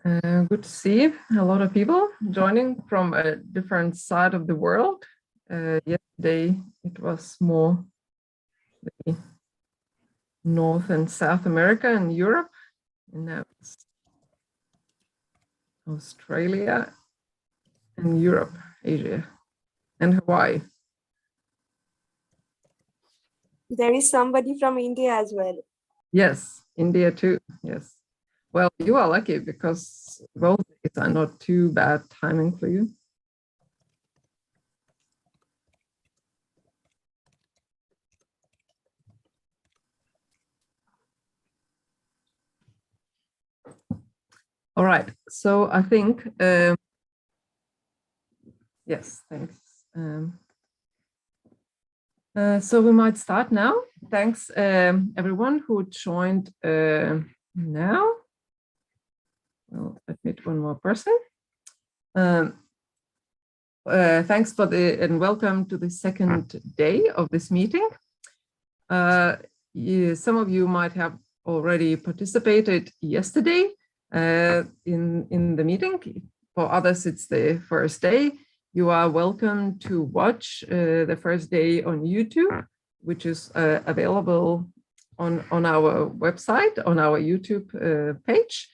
Good to see a lot of people joining from a different side of the world. Yesterday it was more North and South America and Europe, and now it's Australia and Europe, Asia, and Hawaii. There is somebody from India as well. Yes, India too, yes. Well, you are lucky because both days are not too bad timing for you. All right, so I think, yes, thanks. So we might start now. Thanks everyone who joined now. I'll admit one more person. Thanks for and welcome to the second day of this meeting. Some of you might have already participated yesterday in the meeting. For others, it's the first day. You are welcome to watch the first day on YouTube, which is available on our website, on our YouTube page.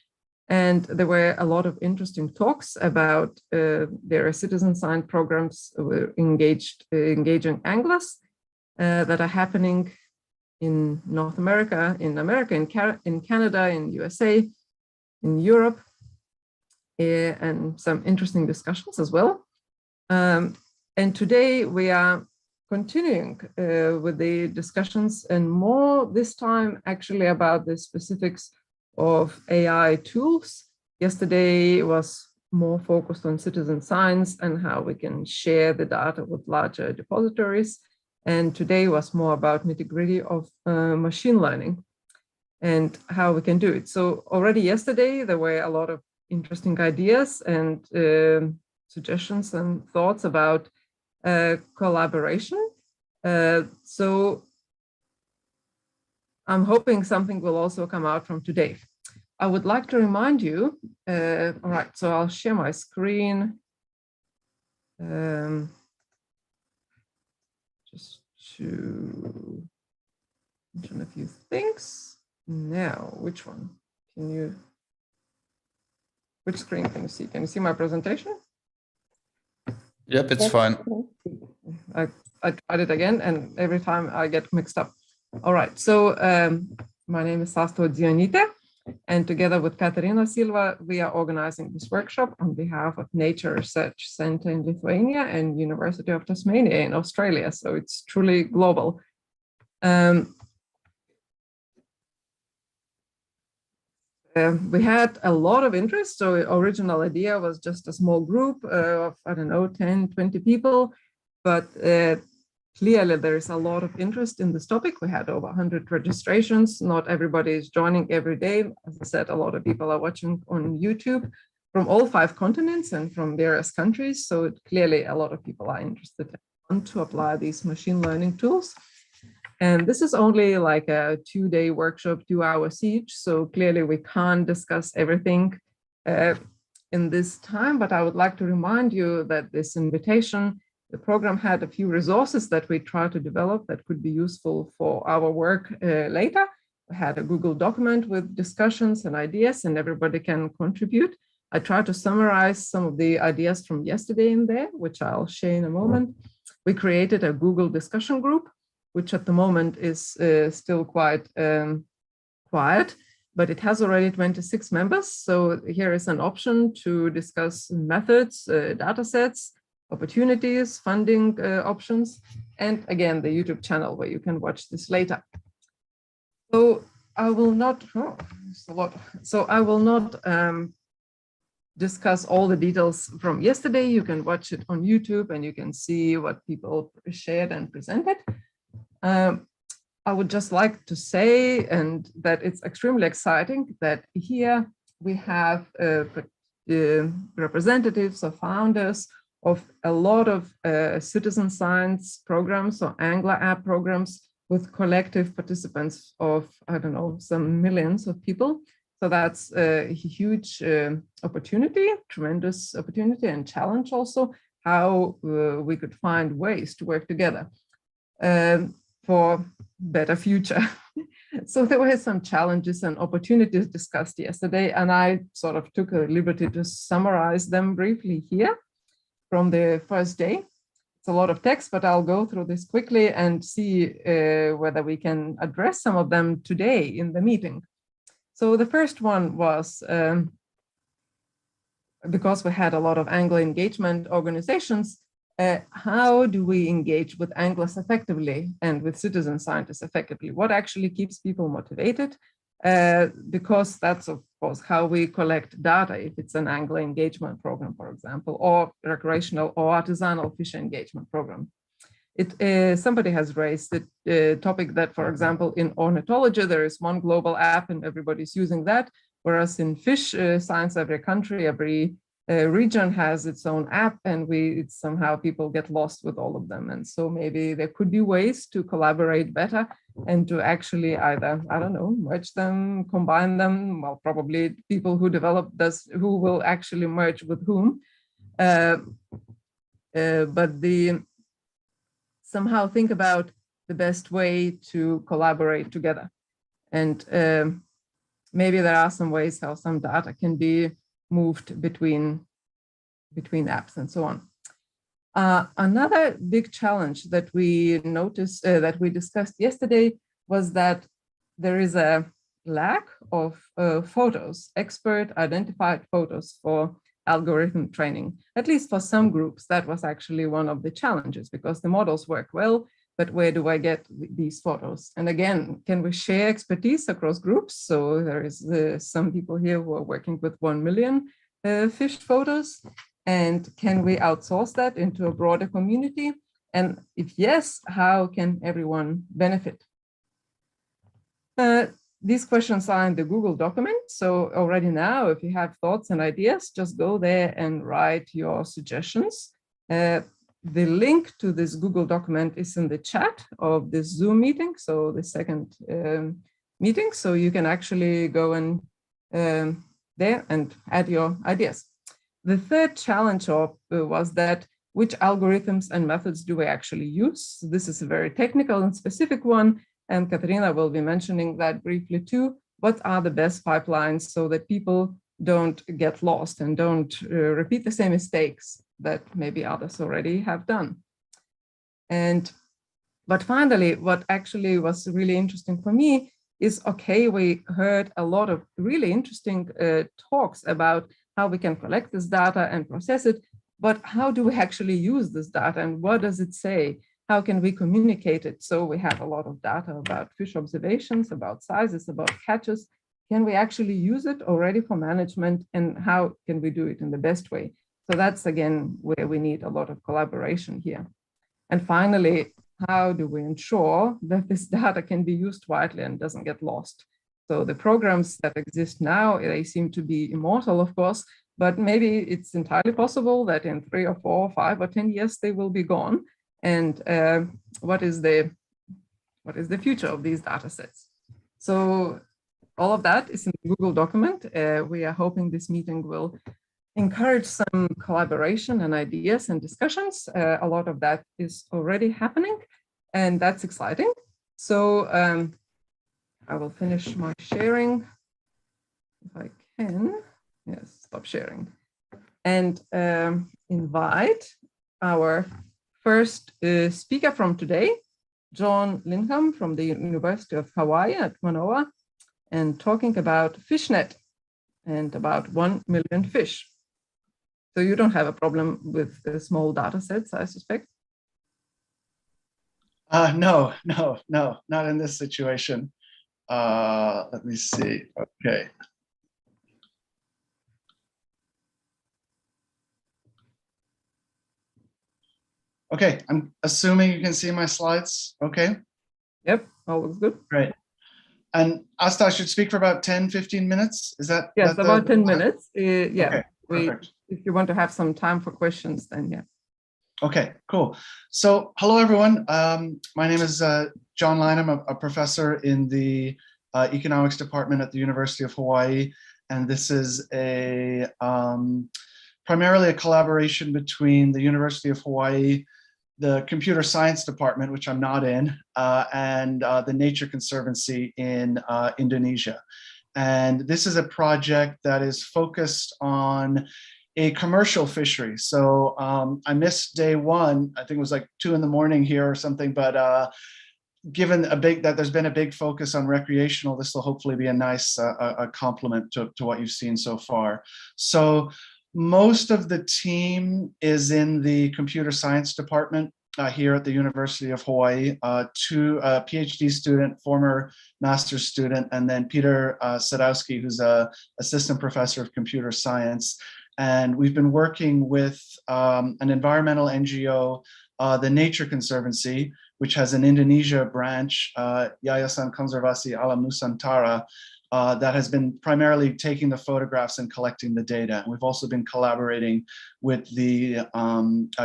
And there were a lot of interesting talks about their citizen science programs engaging anglers that are happening in North America, in Canada, in USA, in Europe, and some interesting discussions as well. And today we are continuing with the discussions and more this time actually about the specifics of AI tools. Yesterday was more focused on citizen science and how we can share the data with larger depositories. And today was more about nitty-gritty of machine learning and how we can do it. So already yesterday, there were a lot of interesting ideas and suggestions and thoughts about collaboration. So I'm hoping something will also come out from today. I would like to remind you, all right, so I'll share my screen. Just to mention a few things. Now, which one? Which screen can you see? Can you see my presentation? Yep, it's fine. I tried it again, and every time I get mixed up. All right, so my name is Asta Audzijonyte, and together with Catarina Silva, we are organizing this workshop on behalf of Nature Research Centre in Lithuania and University of Tasmania in Australia, so it's truly global. We had a lot of interest, so the original idea was just a small group of, I don't know, 10, 20 people, but clearly there is a lot of interest in this topic. We had over 100 registrations. Not everybody is joining every day. As I said, a lot of people are watching on YouTube from all 5 continents and from various countries. So clearly a lot of people are interested and want to apply these machine learning tools. And this is only like a 2-day workshop, 2 hours each. So clearly we can't discuss everything in this time, but I would like to remind you that this invitation, the program had a few resources that we try to develop that could be useful for our work later. We had a Google document with discussions and ideas, and everybody can contribute. I tried to summarize some of the ideas from yesterday in there, which I'll share in a moment. We created a Google discussion group, which at the moment is still quite quiet, but it has already 26 members. So here is an option to discuss methods, data sets, opportunities, funding options, and again, the YouTube channel where you can watch this later. So I will not, I will not discuss all the details from yesterday. You can watch it on YouTube and you can see what people shared and presented. I would just like to say, and that it's extremely exciting that here we have representatives or founders of a lot of citizen science programs or Angler app programs with collective participants of, I don't know, some millions of people. So that's a huge opportunity, tremendous opportunity and challenge also, how we could find ways to work together for better future. So there were some challenges and opportunities discussed yesterday, and I sort of took a liberty to summarize them briefly here from the first day. It's a lot of text, but I'll go through this quickly and see whether we can address some of them today in the meeting. So the first one was, because we had a lot of Anglo engagement organizations, how do we engage with Anglos effectively and with citizen scientists effectively? What actually keeps people motivated? Because that's, of course, how we collect data, if it's an Anglo engagement program, for example, or recreational or artisanal fish engagement program. Somebody has raised the topic that, for example, in ornithology, there is one global app and everybody's using that, whereas in fish science, every country, every region has its own app, and somehow people get lost with all of them. And so maybe there could be ways to collaborate better and to actually either, I don't know, merge them, combine them. Well, probably people who develop this, who will actually merge with whom. Somehow think about the best way to collaborate together. And maybe there are some ways how some data can be moved between apps and so on. Another big challenge that we noticed, that we discussed yesterday, was that there is a lack of photos, expert identified photos for algorithm training. At least for some groups, that was actually one of the challenges, because the models work well, but where do I get these photos? And again, can we share expertise across groups? So there is some people here who are working with 1 million fish photos. And can we outsource that into a broader community? And if yes, how can everyone benefit? These questions are in the Google document. So already now, if you have thoughts and ideas, just go there and write your suggestions. The link to this Google document is in the chat of this Zoom meeting, so the second meeting. So you can actually go and there and add your ideas. The third challenge was that which algorithms and methods do we actually use? This is a very technical and specific one, and Catarina will be mentioning that briefly too. What are the best pipelines so that people don't get lost and don't repeat the same mistakes that maybe others already have done? But finally, what actually was really interesting for me is, okay, we heard a lot of really interesting talks about how we can collect this data and process it, but how do we actually use this data and what does it say? How can we communicate it? So we have a lot of data about fish observations, about sizes, about catches. Can we actually use it already for management, and how can we do it in the best way? So that's again where we need a lot of collaboration here. And finally, how do we ensure that this data can be used widely and doesn't get lost? So the programs that exist now, they seem to be immortal, of course, but maybe it's entirely possible that in 3 or 4 or 5 or 10 years, they will be gone. And what is the future of these data sets? So all of that is in the Google document. We are hoping this meeting will encourage some collaboration and ideas and discussions. A lot of that is already happening, and that's exciting. So I will finish my sharing if I can. Yes, stop sharing. And invite our first speaker from today, John Lynham from the University of Hawaii at Mānoa, and talking about FishNet and about 1 million fish. So you don't have a problem with small data sets, I suspect? No, not in this situation. Let me see, okay. Okay, I'm assuming you can see my slides, okay? Yep, all looks good. Great. And Asta, I should speak for about 10, 15 minutes? Is that? Yes, about 10 minutes. Yeah, okay, if you want to have some time for questions, then yeah. Okay, cool. So hello, everyone. My name is John Lynham. I'm a professor in the economics department at the University of Hawaii. And this is primarily a collaboration between the University of Hawaii, the computer science department, which I'm not in, and the Nature Conservancy in Indonesia. And this is a project that is focused on a commercial fishery. So I missed day one. I think it was like 2 a.m. here or something, but given that there's been a big focus on recreational, this will hopefully be a nice a complement to what you've seen so far. So most of the team is in the computer science department here at the University of Hawaii, a PhD student, former master's student, and then Peter Sadowski, who's a assistant professor of computer science. And we've been working with an environmental NGO, the Nature Conservancy, which has an Indonesia branch, Yayasan Konservasi Alam Nusantara, that has been primarily taking the photographs and collecting the data. We've also been collaborating with the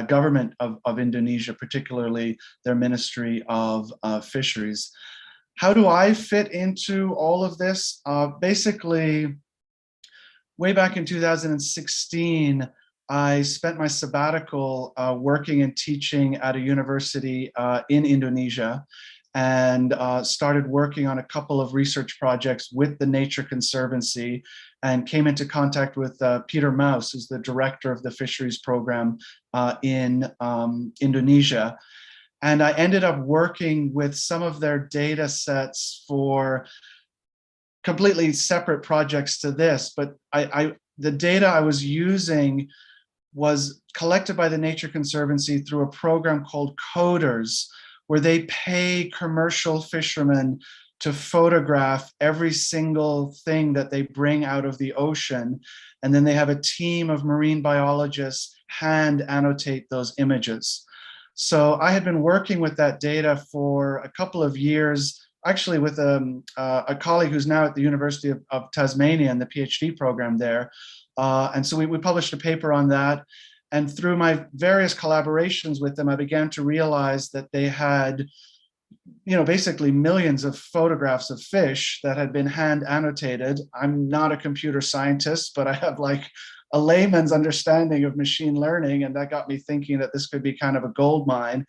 government of Indonesia, particularly their Ministry of Fisheries. How do I fit into all of this? Basically, way back in 2016, I spent my sabbatical working and teaching at a university in Indonesia, and started working on a couple of research projects with the Nature Conservancy, and came into contact with Peter Maus, who's the director of the fisheries program in Indonesia. And I ended up working with some of their data sets for completely separate projects to this, but the data I was using was collected by the Nature Conservancy through a program called Coders, where they pay commercial fishermen to photograph every single thing that they bring out of the ocean. And then they have a team of marine biologists hand annotate those images. So I had been working with that data for a couple of years, actually with a colleague who's now at the University of Tasmania in the PhD program there. And so we published a paper on that. And through my various collaborations with them, I began to realize that they had, basically millions of photographs of fish that had been hand annotated. I'm not a computer scientist, but I have like a layman's understanding of machine learning, and that got me thinking that this could be kind of a gold mine.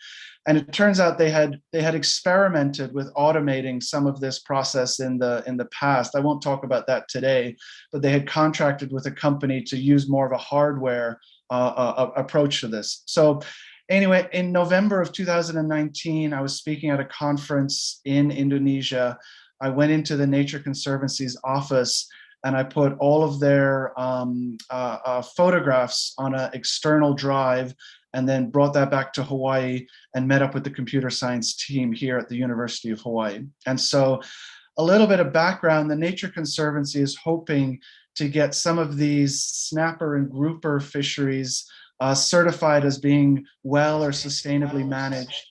And it turns out they had experimented with automating some of this process in the past. I won't talk about that today, but they had contracted with a company to use more of a hardware approach to this. So anyway, in November of 2019, I was speaking at a conference in Indonesia. I went into the Nature Conservancy's office, and I put all of their photographs on an external drive, and then brought that back to Hawaii and met up with the computer science team here at the University of Hawaii. And so a little bit of background, the Nature Conservancy is hoping to get some of these snapper and grouper fisheries certified as being well or sustainably managed.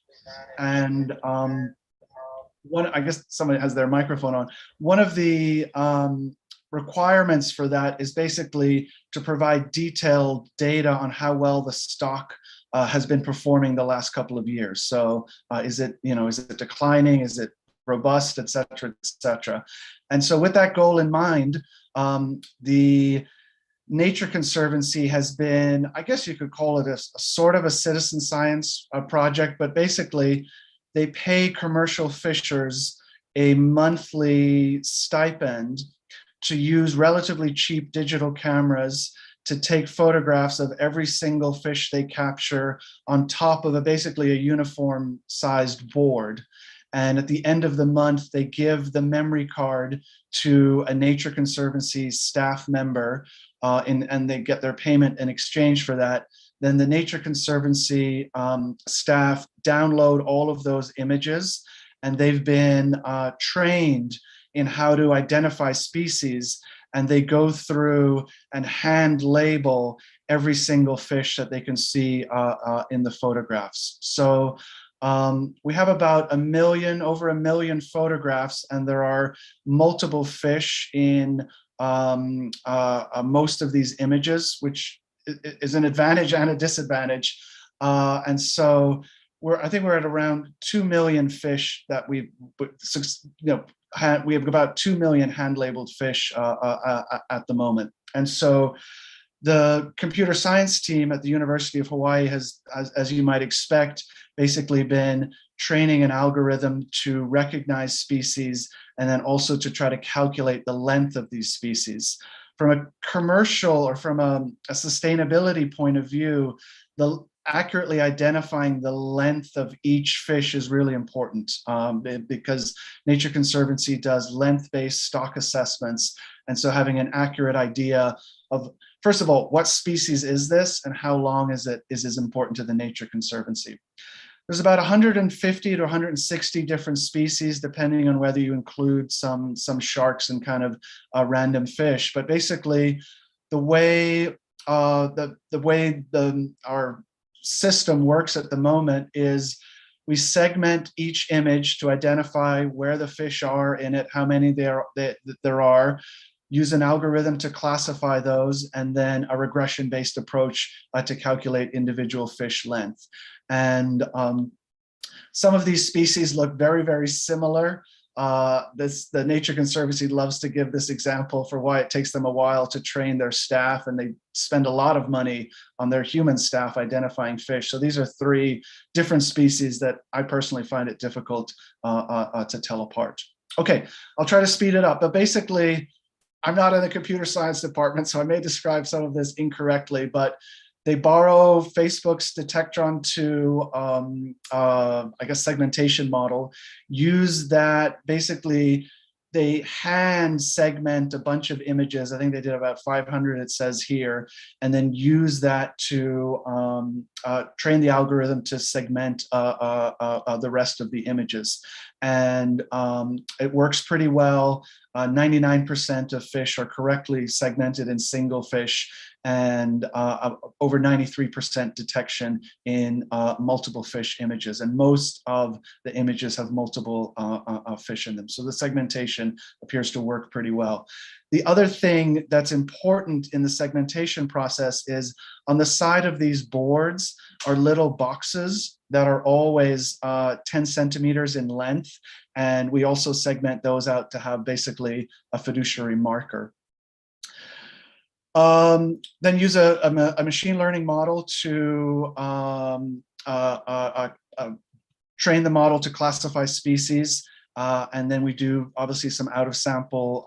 And I guess somebody has their microphone on. One of the requirements for that is basically to provide detailed data on how well the stock has been performing the last couple of years. So is it declining? Is it robust, et cetera, et cetera. And so with that goal in mind, the Nature Conservancy has been, I guess you could call it a sort of a citizen science project, but basically they pay commercial fishers a monthly stipend to use relatively cheap digital cameras to take photographs of every single fish they capture on top of basically a uniform sized board. And at the end of the month, they give the memory card to a Nature Conservancy staff member, and they get their payment in exchange for that. Then the Nature Conservancy staff download all of those images, and they've been trained in how to identify species, and they go through and hand label every single fish that they can see in the photographs. So we have about over a million photographs, and there are multiple fish in most of these images, which is an advantage and a disadvantage. And so I think we're at around 2 million fish that we have about 2 million hand-labeled fish at the moment. And so the computer science team at the University of Hawaii has, as you might expect, basically been training an algorithm to recognize species and then also to try to calculate the length of these species. From a commercial or from a sustainability point of view, accurately identifying the length of each fish is really important because Nature Conservancy does length-based stock assessments. And so having an accurate idea of, first of all, what species is this and how long is it is important to the Nature Conservancy. There's about 150 to 160 different species, depending on whether you include some sharks and kind of random fish. But basically, the way our system works at the moment is we segment each image to identify where the fish are in it, how many there are, use an algorithm to classify those, and then a regression-based approach to calculate individual fish length. And some of these species look very, very similar. The Nature Conservancy loves to give this example for why it takes them a while to train their staff, and they spend a lot of money on their human staff identifying fish. So these are 3 different species that I personally find it difficult to tell apart. Okay, I'll try to speed it up, but basically, I'm not in the computer science department, so I may describe some of this incorrectly, but they borrow Facebook's Detectron 2, I guess, segmentation model, use that, basically, they hand segment a bunch of images. I think they did about 500, it says here, and then use that to train the algorithm to segment the rest of the images. And it works pretty well. 99% of fish are correctly segmented in single fish, and over 93% detection in multiple fish images. And most of the images have multiple fish in them. So the segmentation appears to work pretty well. The other thing that's important in the segmentation process is on the side of these boards are little boxes that are always 10 centimeters in length. And we also segment those out to have basically a fiduciary marker. Then use a machine learning model to train the model to classify species. And then we do obviously some out of sample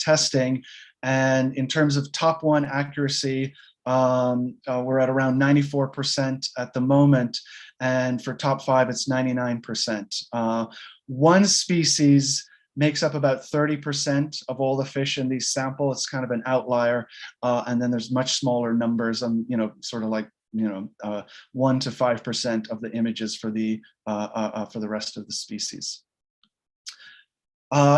testing. And in terms of top 1 accuracy, we're at around 94% at the moment. And for top 5, it's 99%. One species makes up about 30% of all the fish in these sample. It's kind of an outlier. And then there's much smaller numbers on, sort of like, 1 to 5% of the images for the rest of the species.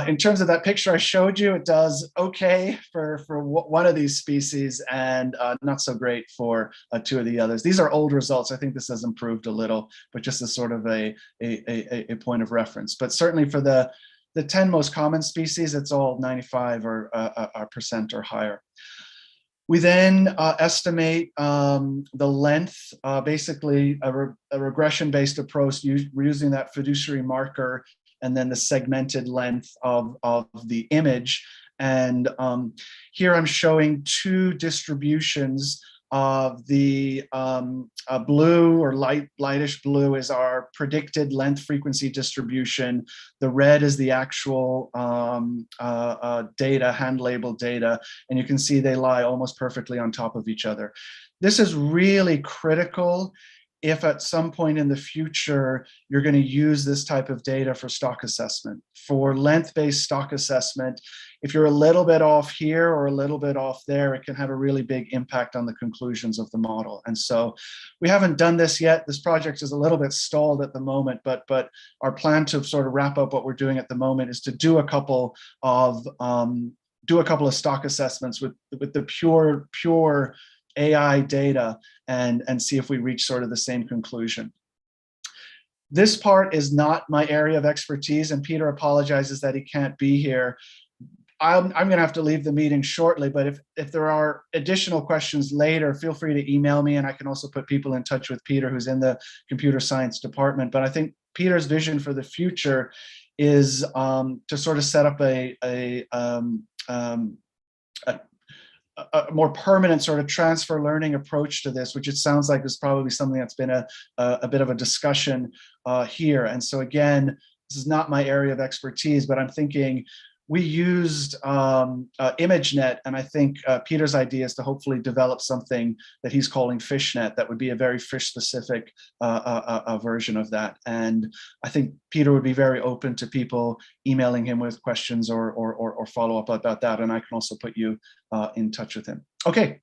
In terms of that picture I showed you, it does okay for one of these species and not so great for 2 of the others. These are old results. I think this has improved a little, but just as sort of a point of reference. But certainly for the 10 most common species, it's all 95% or higher. We then estimate the length, basically a regression-based approach using that fiduciary marker and then the segmented length of the image. And here I'm showing 2 distributions of the blue or lightish blue is our predicted length frequency distribution. The red is the actual data, hand-labeled data, and you can see they lie almost perfectly on top of each other. This is really critical if at some point in the future, you're going to use this type of data for stock assessment. For length-based stock assessment, if you're a little bit off here or a little bit off there, it can have a really big impact on the conclusions of the model. And so we haven't done this yet. This project is a little bit stalled at the moment, but our plan to sort of wrap up what we're doing at the moment is to do a couple of stock assessments with the pure AI data and see if we reach sort of the same conclusion. This part is not my area of expertise, and Peter apologizes that he can't be here. I'm going to have to leave the meeting shortly, but if there are additional questions later, feel free to email me, and I can also put people in touch with Peter, who's in the computer science department. But I think Peter's vision for the future is to sort of set up a more permanent sort of transfer learning approach to this, which it sounds like is probably something that's been a bit of a discussion here. And so again, this is not my area of expertise, but I'm thinking we used ImageNet, and I think Peter's idea is to hopefully develop something that he's calling FishNet that would be a very fish-specific version of that. And I think Peter would be very open to people emailing him with questions or follow-up about that, and I can also put you in touch with him. Okay,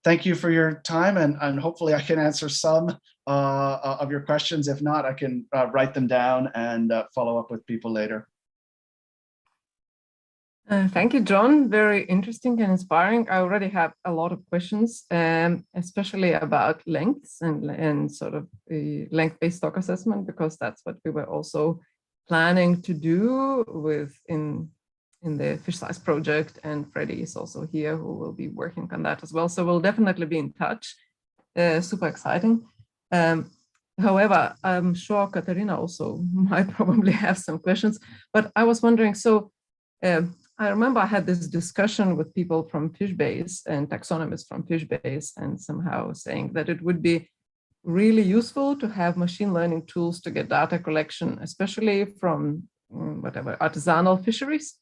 thank you for your time, and hopefully I can answer some of your questions. If not, I can write them down and follow up with people later. Thank you, John. Very interesting and inspiring. I already have a lot of questions, especially about lengths and sort of the length-based stock assessment, because that's what we were also planning to do in the fish size project. And Freddie is also here, who will be working on that as well. So we'll definitely be in touch. Super exciting. However, I'm sure Catarina also might probably have some questions, but I was wondering, so I remember I had this discussion with people from FishBase and taxonomists from FishBase, and somehow saying that it would be really useful to have machine learning tools to get data collection, especially from whatever artisanal fisheries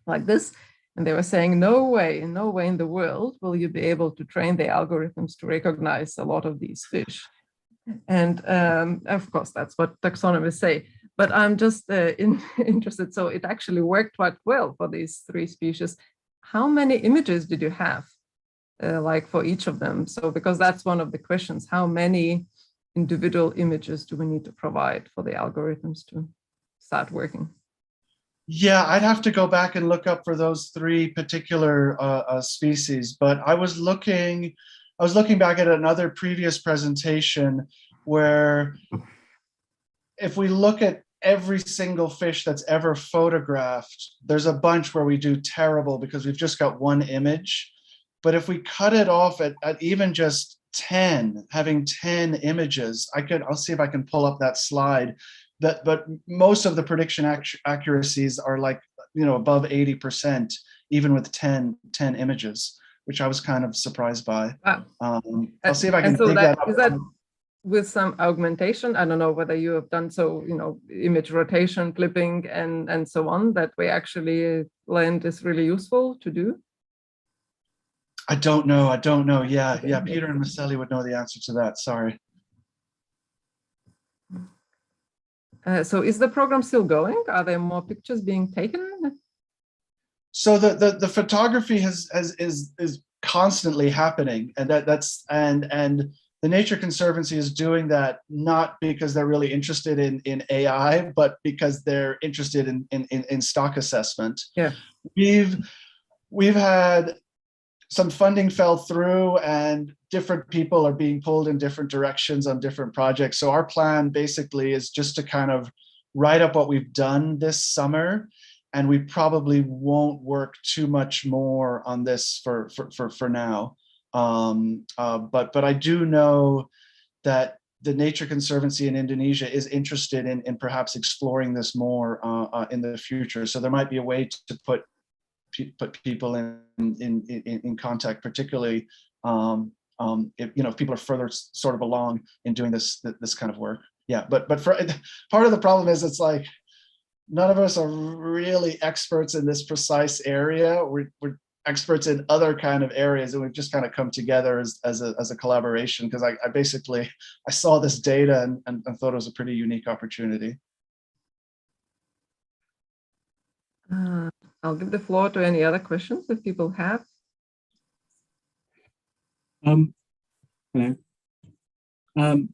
like this. And they were saying, no way in the world will you be able to train the algorithms to recognize a lot of these fish. And of course, that's what taxonomists say. But I'm just interested. So it actually worked quite well for these three species. How many images did you have, like for each of them? So because that's one of the questions, how many individual images do we need to provide for the algorithms to start working? Yeah, I'd have to go back and look up for those three particular species. But I was looking back at another previous presentation where if we look at every single fish that's ever photographed, there's a bunch where we do terrible because we've just got one image. But if we cut it off at even just 10, having 10 images, I'll see if I can pull up that slide. But most of the prediction accuracies are like, above 80%, even with 10 images, which I was kind of surprised by. Wow. I'll see if I can dig that up. Is that with some augmentation? I don't know whether you have done so, image rotation, clipping, and so on, that way actually land is really useful to do? I don't know. Yeah, Peter and Maselli would know the answer to that. Sorry. So is the program still going? Are there more pictures being taken? So the photography is constantly happening, and that's the Nature Conservancy is doing that not because they're really interested in AI, but because they're interested in stock assessment. Yeah, we've had some funding fell through, and different people are being pulled in different directions on different projects. So our plan basically is just to kind of write up what we've done this summer, and we probably won't work too much more on this for now. But I do know that the Nature Conservancy in Indonesia is interested in perhaps exploring this more in the future. So there might be a way to put people in contact, particularly if people are further sort of along in doing this kind of work. Yeah, but for part of the problem is it's like none of us are really experts in this precise area. We're experts in other kind of areas, and we've just kind of come together as a collaboration, because I saw this data and thought it was a pretty unique opportunity. I'll give the floor to any other questions if people have. Hello.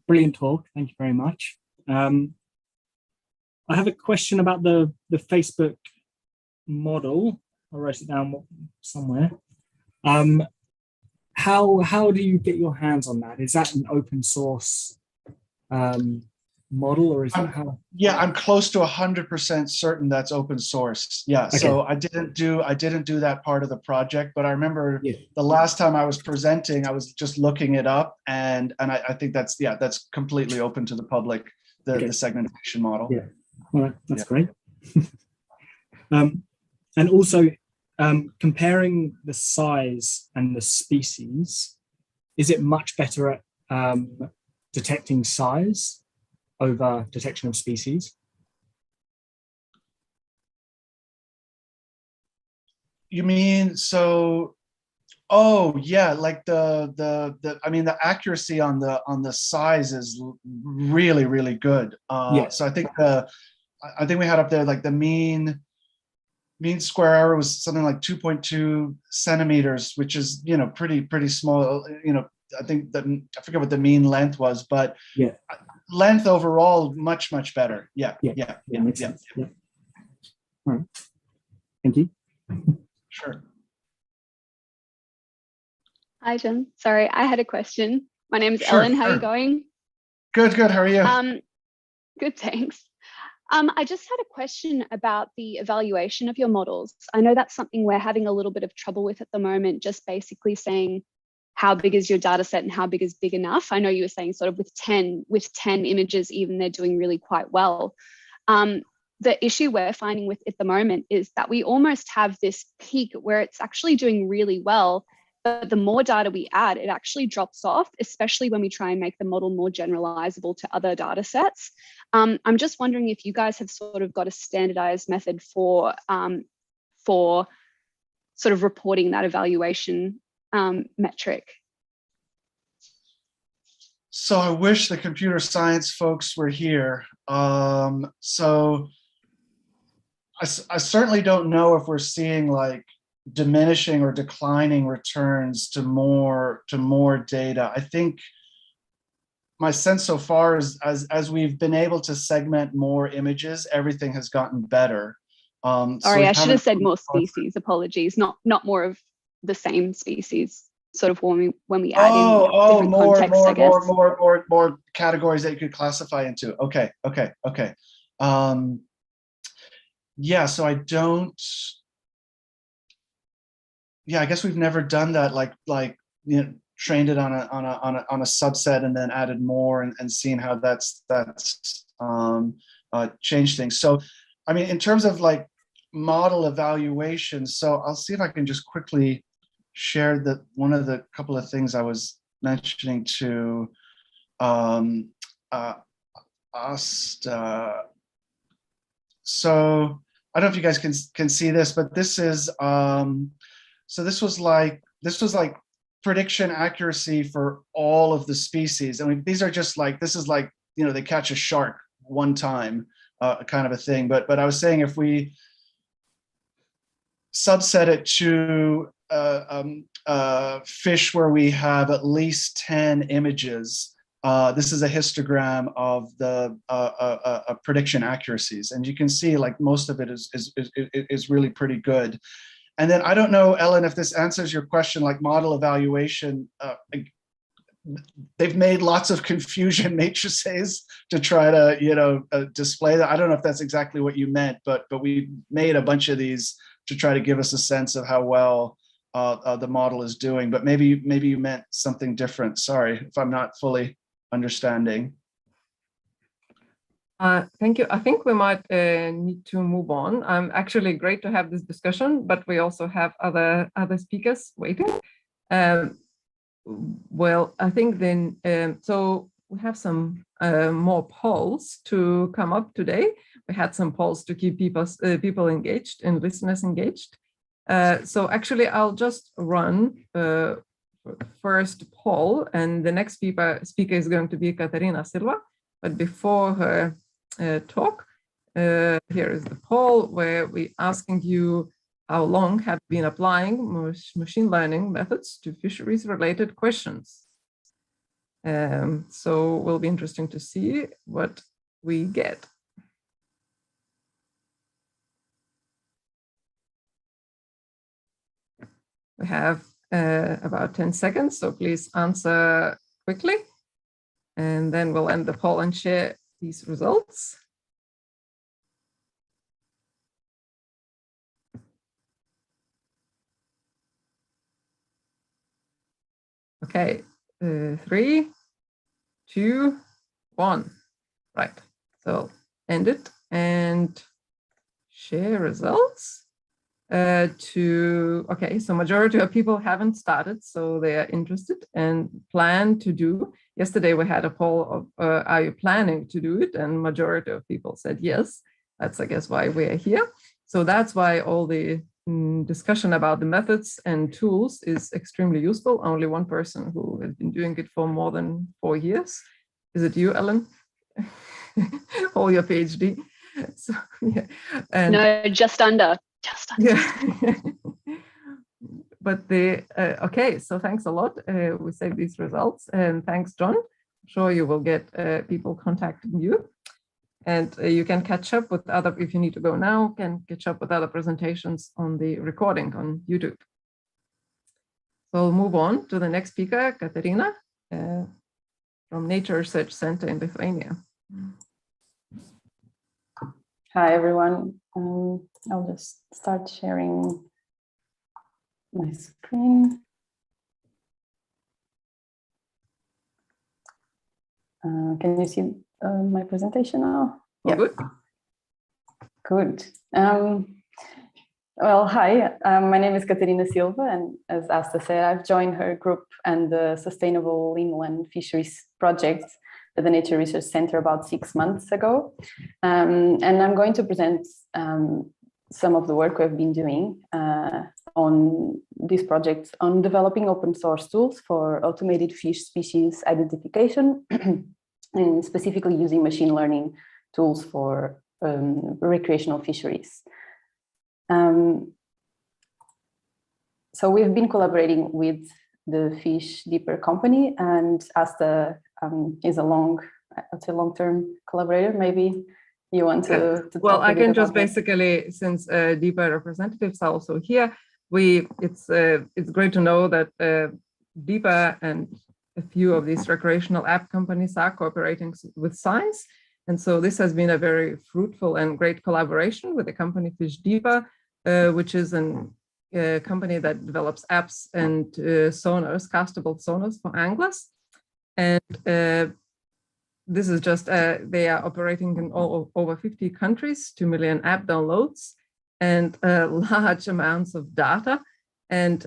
Brilliant talk. Thank you very much. I have a question about the Facebook model. I wrote it down somewhere. How do you get your hands on that? Is that an open source model, or is that how? Yeah, I'm close to 100% certain that's open source. Yeah, Okay. so I didn't do that part of the project, but I remember the last time I was presenting, I was just looking it up, and I think that's completely open to the public, the segmentation model. Yeah, all right, that's great. And also, comparing the size and the species, is it much better at detecting size over detection of species? You mean, so, oh yeah, like the accuracy on the size is really, really good. So I think we had up there like the mean square error was something like 2.2 centimeters, which is, pretty small. I think I forget what the mean length was, but length overall much better. Yeah. Makes sense. Yeah. All right. Thank you. Sure. Hi, Jen. Sorry, I had a question. My name is Sure, Ellen. How are sure. you going? Good. How are you? Good, thanks. I just had a question about the evaluation of your models. I know that's something we're having a little bit of trouble with at the moment, just basically saying how big is your data set and how big is big enough. I know you were saying sort of with 10 images, even they're doing really quite well. The issue we're finding with at the moment is that we almost have this peak where it's actually doing really well, but the more data we add, it actually drops off, especially when we try and make the model more generalizable to other data sets. I'm just wondering if you guys have sort of got a standardized method for sort of reporting that evaluation metric. So I wish the computer science folks were here. So I certainly don't know if we're seeing like diminishing or declining returns to more data. I think my sense so far is as we've been able to segment more images, everything has gotten better. Sorry, I should have said more species. Apologies, not more of the same species. Sort of when we add in different contexts, I guess. More categories that you could classify into. Okay. Yeah, so I don't. Yeah, I guess we've never done that. Like trained it on a subset and then added more and seen how that's changed things. So, I mean, in terms of like model evaluation, so I'll see if I can just quickly share that one of the couple of things I was mentioning to Asta. So I don't know if you guys can see this, but this is so this was like prediction accuracy for all of the species. I mean, these are just like, this is like, they catch a shark one time, kind of a thing. But I was saying if we subset it to fish where we have at least 10 images, this is a histogram of the prediction accuracies, and you can see like most of it is really pretty good. And then I don't know, Ellen, if this answers your question, like model evaluation, they've made lots of confusion matrices to try to display that. I don't know if that's exactly what you meant, but we made a bunch of these to try to give us a sense of how well the model is doing. But maybe you meant something different. Sorry if I'm not fully understanding. Thank you. I think we might need to move on. Actually great to have this discussion, but we also have other speakers waiting. Well, I think then, so we have some more polls to come up today. We had some polls to keep people engaged and listeners engaged. So actually, I'll just run first poll, and the next speaker is going to be Catarina Silva. But before her talk, here is the poll where we're asking you how long have you been applying machine learning methods to fisheries related questions. So it will be interesting to see what we get. We have about 10 seconds, so please answer quickly. And then we'll end the poll and share these results. Okay, 3, 2, 1. Right, so end it and share results. Okay, so majority of people haven't started, so they are interested and plan to do. Yesterday we had a poll of are you planning to do it, and majority of people said yes. That's, I guess, why we are here. So that's why all the discussion about the methods and tools is extremely useful. Only one person who has been doing it for more than 4 years. Is it you, Ellen? All your PhD. So, yeah. And no, just under. yeah. But okay, so thanks a lot. We save these results, and thanks, John. I'm sure you will get people contacting you, and you can catch up with other, if you need to go now, can catch up with other presentations on the recording on YouTube. So we'll move on to the next speaker, Catarina, from Nature Research Center in Lithuania. Hi, everyone. I'll just start sharing my screen. Can you see my presentation now? Yeah. Good. Good. Well, hi, my name is Catarina Silva, and as Asta said, I've joined her group and the Sustainable Inland Fisheries Project at the Nature Research Center about 6 months ago. And I'm going to present some of the work we've been doing on this project on developing open source tools for automated fish species identification and specifically using machine learning tools for recreational fisheries. So we've been collaborating with the Fish Deeper company, and Asta is a long-term collaborator. Maybe you want to well, I can just that. Basically, since Deeper representatives are also here, it's great to know that Deeper and a few of these recreational app companies are cooperating with science. And so this has been a very fruitful and great collaboration with the company Fish Deeper, which is a company that develops apps and sonars, castable sonars for anglers. And this is just, they are operating in over 50 countries, 2 million app downloads, and large amounts of data, and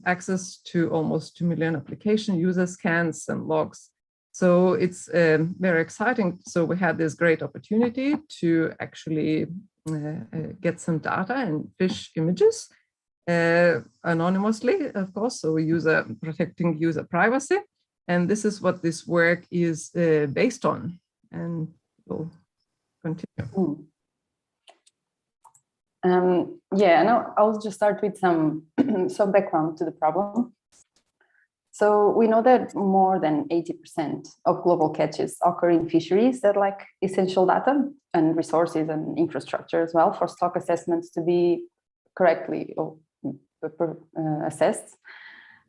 access to almost 2 million application user scans and logs. So it's very exciting. So we had this great opportunity to actually get some data and fish images anonymously, of course, so protecting user privacy. And this is what this work is based on, and we'll continue. Yeah, and I'll just start with some background to the problem. So we know that more than 80% of global catches occur in fisheries that lack essential data and resources and infrastructure as well for stock assessments to be correctly assessed.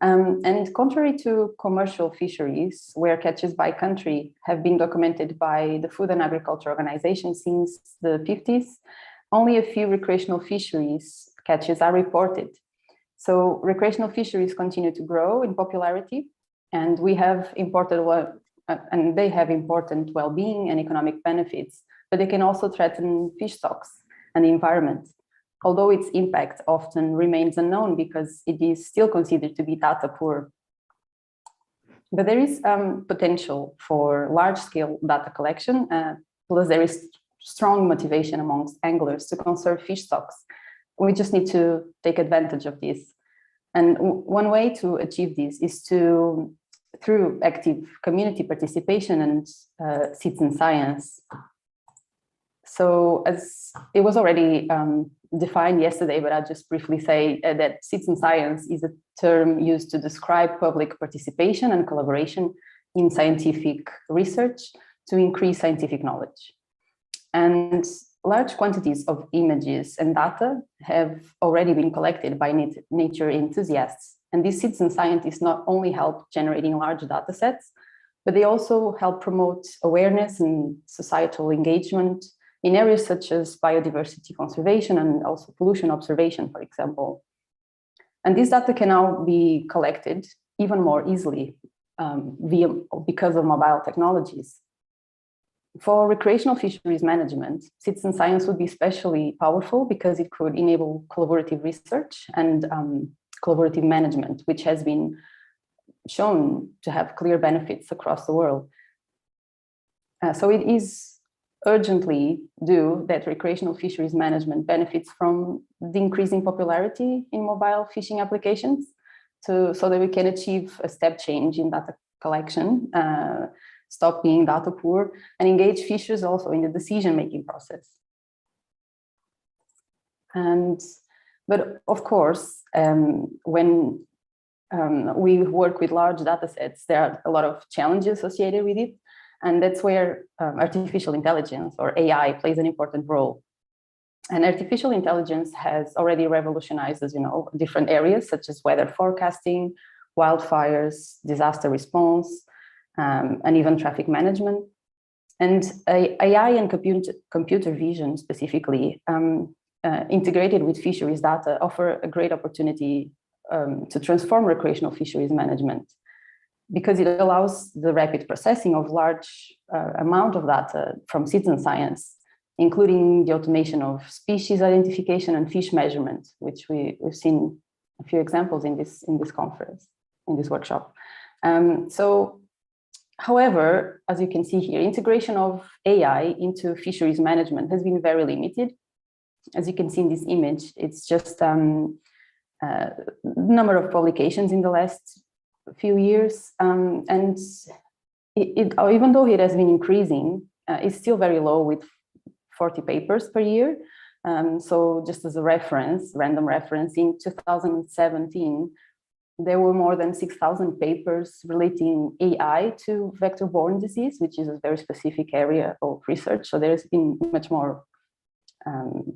And contrary to commercial fisheries, where catches by country have been documented by the Food and Agriculture Organization since the 50s, only a few recreational fisheries catches are reported. So recreational fisheries continue to grow in popularity, and they have important well-being and economic benefits, but they can also threaten fish stocks and the environment, although its impact often remains unknown because it is still considered to be data poor. But there is potential for large-scale data collection, plus there is strong motivation amongst anglers to conserve fish stocks. We just need to take advantage of this. And one way to achieve this is through active community participation and citizen science. So as it was already defined yesterday, but I'll just briefly say that citizen science is a term used to describe public participation and collaboration in scientific research to increase scientific knowledge. And large quantities of images and data have already been collected by nature enthusiasts. And these citizen scientists not only help generating large data sets, but they also help promote awareness and societal engagement in areas such as biodiversity conservation and also pollution observation, for example. And this data can now be collected even more easily because of mobile technologies. For recreational fisheries management, citizen science would be especially powerful because it could enable collaborative research and collaborative management, which has been shown to have clear benefits across the world. So it is urgently due that recreational fisheries management benefits from the increasing popularity in mobile fishing applications, so that we can achieve a step change in data collection, stop being data poor, and engage fishers also in the decision-making process. But of course, when we work with large data sets, there are a lot of challenges associated with it. And that's where artificial intelligence, or AI, plays an important role. And artificial intelligence has already revolutionized, as you know, different areas such as weather forecasting, wildfires, disaster response, and even traffic management. And AI and computer vision specifically, integrated with fisheries data, offer a great opportunity to transform recreational fisheries management, because it allows the rapid processing of large amount of data from citizen science, including the automation of species identification and fish measurement, which we've seen a few examples in this conference, in this workshop. However, as you can see here, integration of AI into fisheries management has been very limited. As you can see in this image, it's just number of publications in the last few years, and even though it has been increasing, it's still very low with 40 papers per year. So just as a reference, random reference, in 2017, there were more than 6,000 papers relating AI to vector-borne disease, which is a very specific area of research. So there's been much more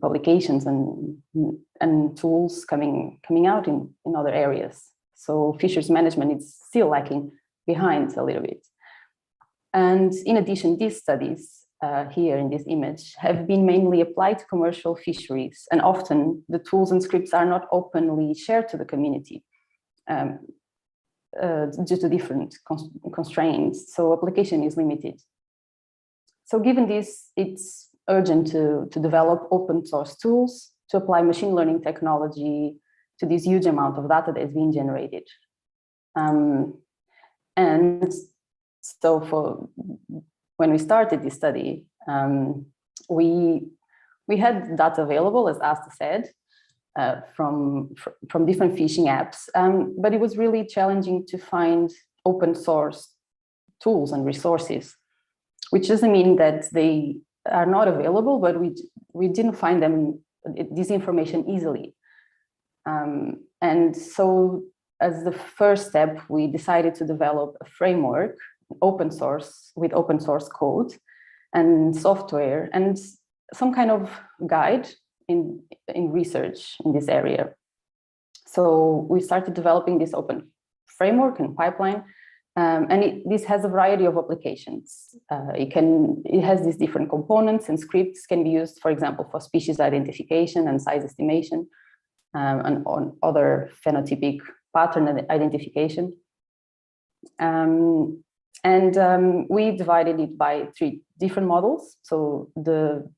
publications and tools coming out in other areas. So fisheries management is still lagging behind a little bit. And in addition, these studies here in this image have been mainly applied to commercial fisheries, and often the tools and scripts are not openly shared to the community due to different constraints. So application is limited. So given this, it's urgent to develop open source tools to apply machine learning technology to this huge amount of data that is being generated. And so when we started this study, we had data available, as Asta said, from different fishing apps, but it was really challenging to find open source tools and resources, which doesn't mean that they are not available, but we didn't find this information easily. And so as the first step, we decided to develop a framework, open source, with open source code and software and some kind of guide in research in this area. So we started developing this open framework and pipeline, and this has a variety of applications. It has these different components, and scripts can be used, for example, for species identification and size estimation, and on other phenotypic pattern identification. We divided it by 3 different models. So the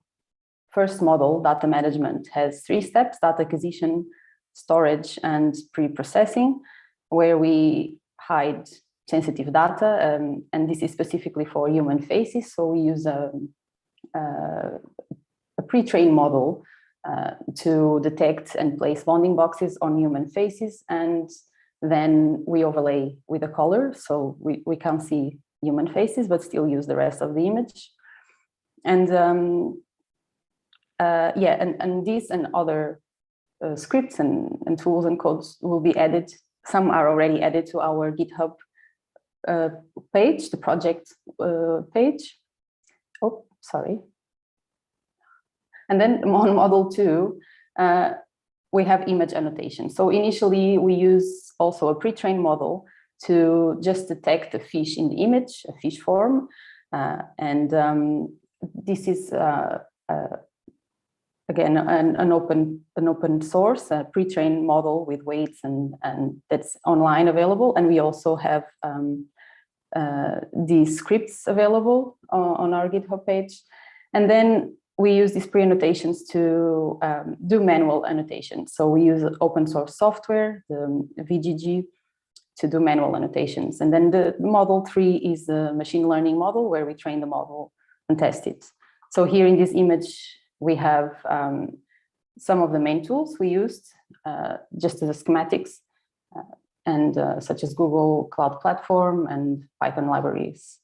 first model, data management, has 3 steps: data acquisition, storage, and pre-processing, where we hide sensitive data, and this is specifically for human faces. So we use a pre-trained model to detect and place bounding boxes on human faces, and then we overlay with a color, so we can't see human faces, but still use the rest of the image. And and these and other scripts and tools and codes will be added. Some are already added to our GitHub page, the project page. Oh, sorry. And then on model 2, we have image annotation. So initially we use also a pre-trained model to just detect a fish in the image, a fish form. This is again an open source, a pre-trained model with weights and that's online available. And we also have these scripts available on our GitHub page. And then we use these pre-annotations to do manual annotation. So we use open source software, the VGG, to do manual annotations. And then the model 3 is the machine learning model where we train the model and test it. So here in this image, we have some of the main tools we used just as schematics, such as Google Cloud Platform and Python libraries.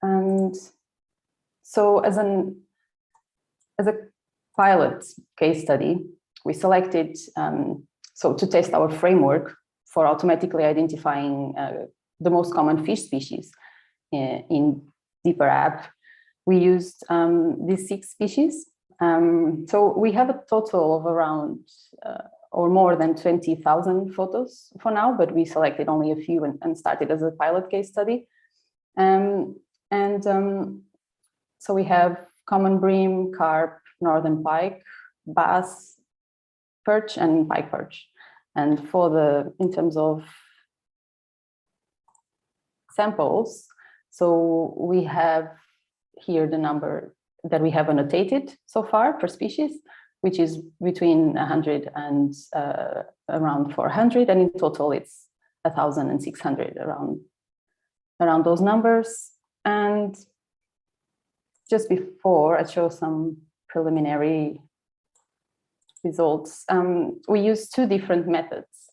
And so as a pilot case study, we selected, so to test our framework for automatically identifying the most common fish species in Deeper app, we used these 6 species. So we have a total of around or more than 20,000 photos for now, but we selected only a few and started as a pilot case study. So we have common bream, carp, northern pike, bass, perch, and pike perch. And in terms of samples, so we have here the number that we have annotated so far per species, which is between 100 and around 400, and in total it's 1,600 around those numbers. And just before I show some preliminary results, we use 2 different methods,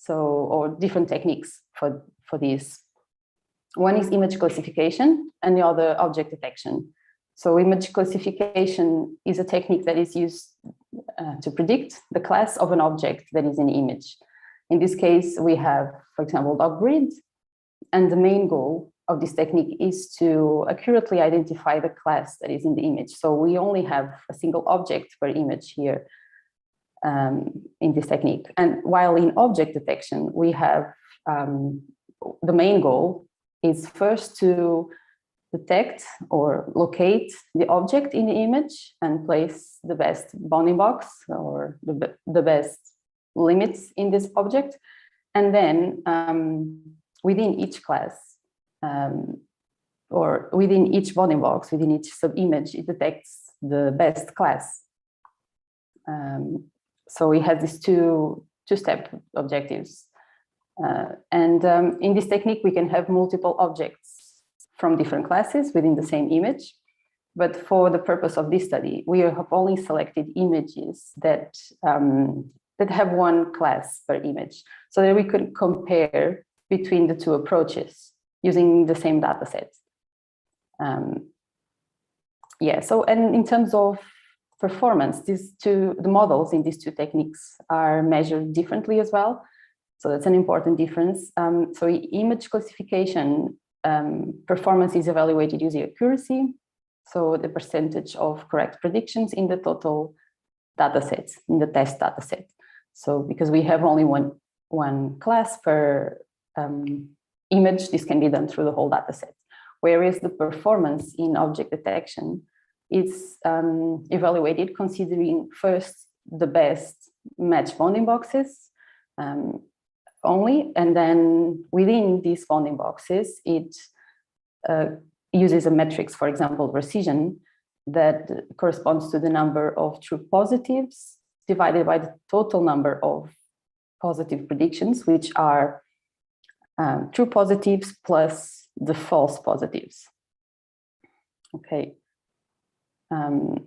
or different techniques for these. One is image classification and the other object detection. So image classification is a technique that is used to predict the class of an object that is in the image. In this case, we have, for example, dog breed, and the main goal of this technique is to accurately identify the class that is in the image. So we only have a single object per image here in this technique. And while in object detection, we have the main goal is first to detect or locate the object in the image and place the best bounding box or the best limits in this object. And then within each class or within each bounding box, within each sub-image, it detects the best class. So we have these two-step objectives. In this technique, we can have multiple objects from different classes within the same image. But for the purpose of this study, we have only selected images that have one class per image, so that we could compare between the 2 approaches using the same data set. And in terms of performance, the models in these 2 techniques are measured differently as well. So that's an important difference. So image classification performance is evaluated using accuracy, so the percentage of correct predictions in the total data set, in the test data set. So because we have only one class per image, this can be done through the whole data set. Whereas the performance in object detection is evaluated considering first the best match bounding boxes only, and then within these bounding boxes, it uses a matrix, for example, precision, that corresponds to the number of true positives divided by the total number of positive predictions, which are true positives plus the false positives. Okay. So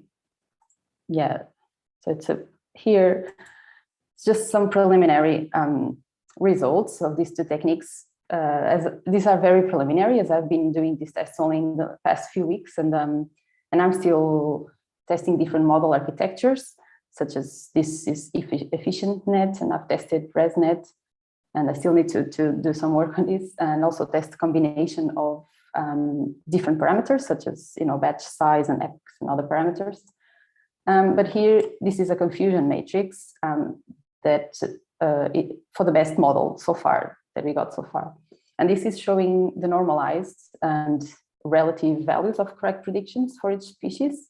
it's here, just some preliminary results of these 2 techniques. As these are very preliminary, as I've been doing these tests only in the past few weeks, and I'm still testing different model architectures, such as this is FishNet, and I've tested ResNet, and I still need to do some work on this, and also test combination of different parameters, such as batch size and X and other parameters. But here, this is a confusion matrix that for the best model so far that we got so far. And this is showing the normalized and relative values of correct predictions for each species.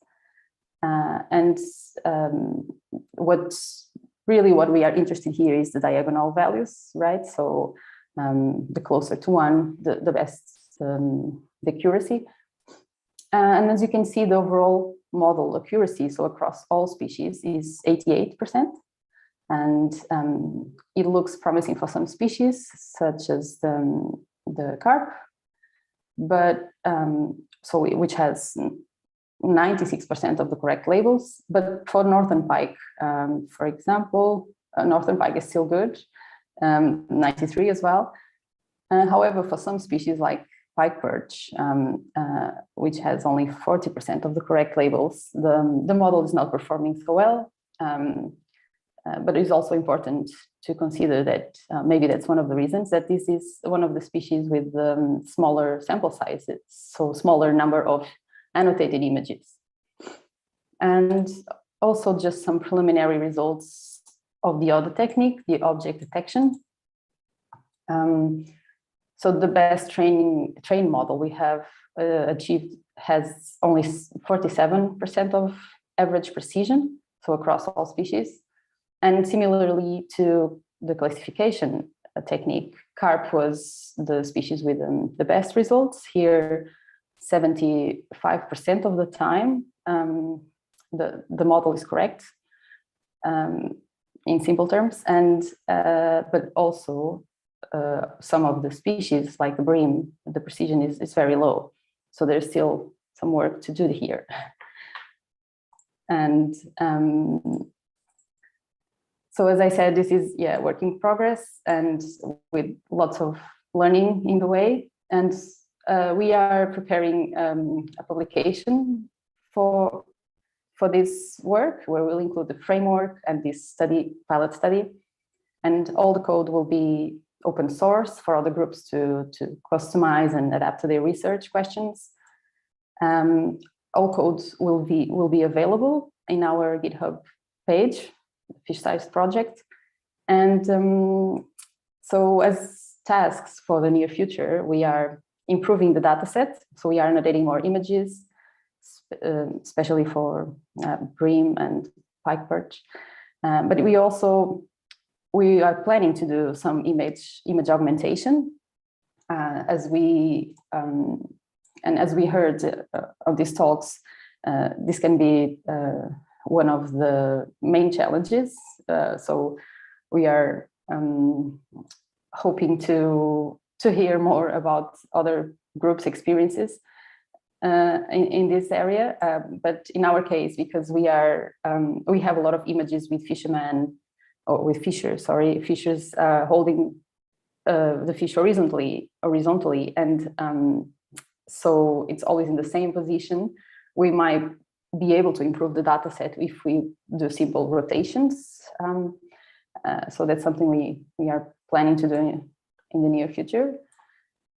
What we are interested here is the diagonal values, right? So the closer to 1, the best the accuracy. And as you can see, the overall model accuracy, so across all species, is 88%. And it looks promising for some species, such as the carp, but which has 96% of the correct labels. But for northern pike, for example, northern pike is still good, 93 as well. However, for some species like pike perch, which has only 40% of the correct labels, the model is not performing so well. But it's also important to consider that maybe that's one of the reasons that this is one of the species with smaller sample sizes, so smaller number of annotated images. And also just some preliminary results of the other technique, the object detection. So the best train model we have achieved has only 47% of average precision, so across all species. And similarly to the classification technique, carp was the species with the best results. Here, 75% of the time, the model is correct in simple terms, and but also some of the species like the bream, the precision is very low. So there's still some work to do here. And so as I said, this is work in progress and with lots of learning in the way. And we are preparing a publication for this work, where we'll include the framework and this pilot study. And all the code will be open source for other groups to customize and adapt to their research questions. All codes will be available in our GitHub page, Fish Size project. And so as tasks for the near future, we are improving the dataset. So we are annotating more images, especially for bream and pike perch. But we are planning to do some image augmentation, as we heard of these talks. This can be one of the main challenges. So we are hoping to hear more about other groups' experiences in this area. But in our case, because we have a lot of images with fishers holding the fish horizontally, and so it's always in the same position. We might be able to improve the data set if we do simple rotations. So that's something we are planning to do in the near future.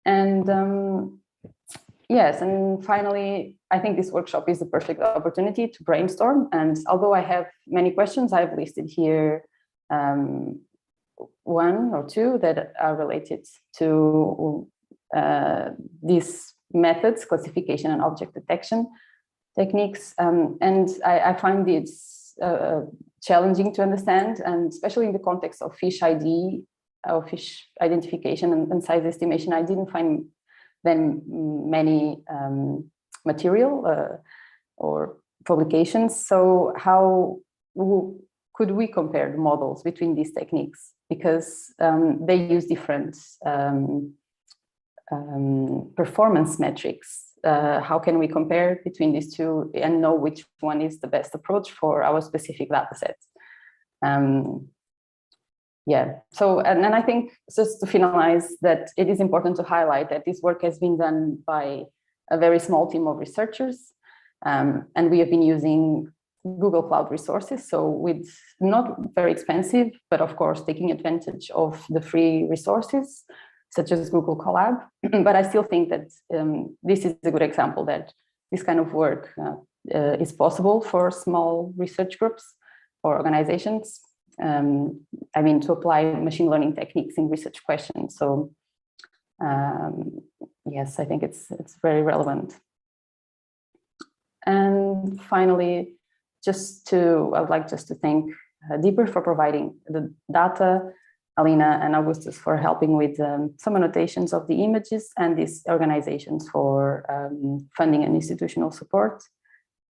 And yes, and finally, I think this workshop is the perfect opportunity to brainstorm. And although I have many questions, I've listed here one or two that are related to these methods, classification and object detection techniques. And I find it challenging to understand, and especially in the context of fish ID, or fish identification and size estimation, I didn't find then many material or publications. So how could we compare the models between these techniques? Because they use different performance metrics. How can we compare between these two and know which one is the best approach for our specific data sets? So, and then I think just to finalize that it is important to highlight that this work has been done by a very small team of researchers, and we have been using Google Cloud resources, so with not very expensive, but of course taking advantage of the free resources such as Google Colab. But I still think that this is a good example that this kind of work is possible for small research groups or organizations. I mean, to apply machine learning techniques in research questions. So yes, I think it's very relevant. And finally, I would like just to thank Deeper for providing the data, Alina and Augustus for helping with some annotations of the images, and these organizations for funding and institutional support.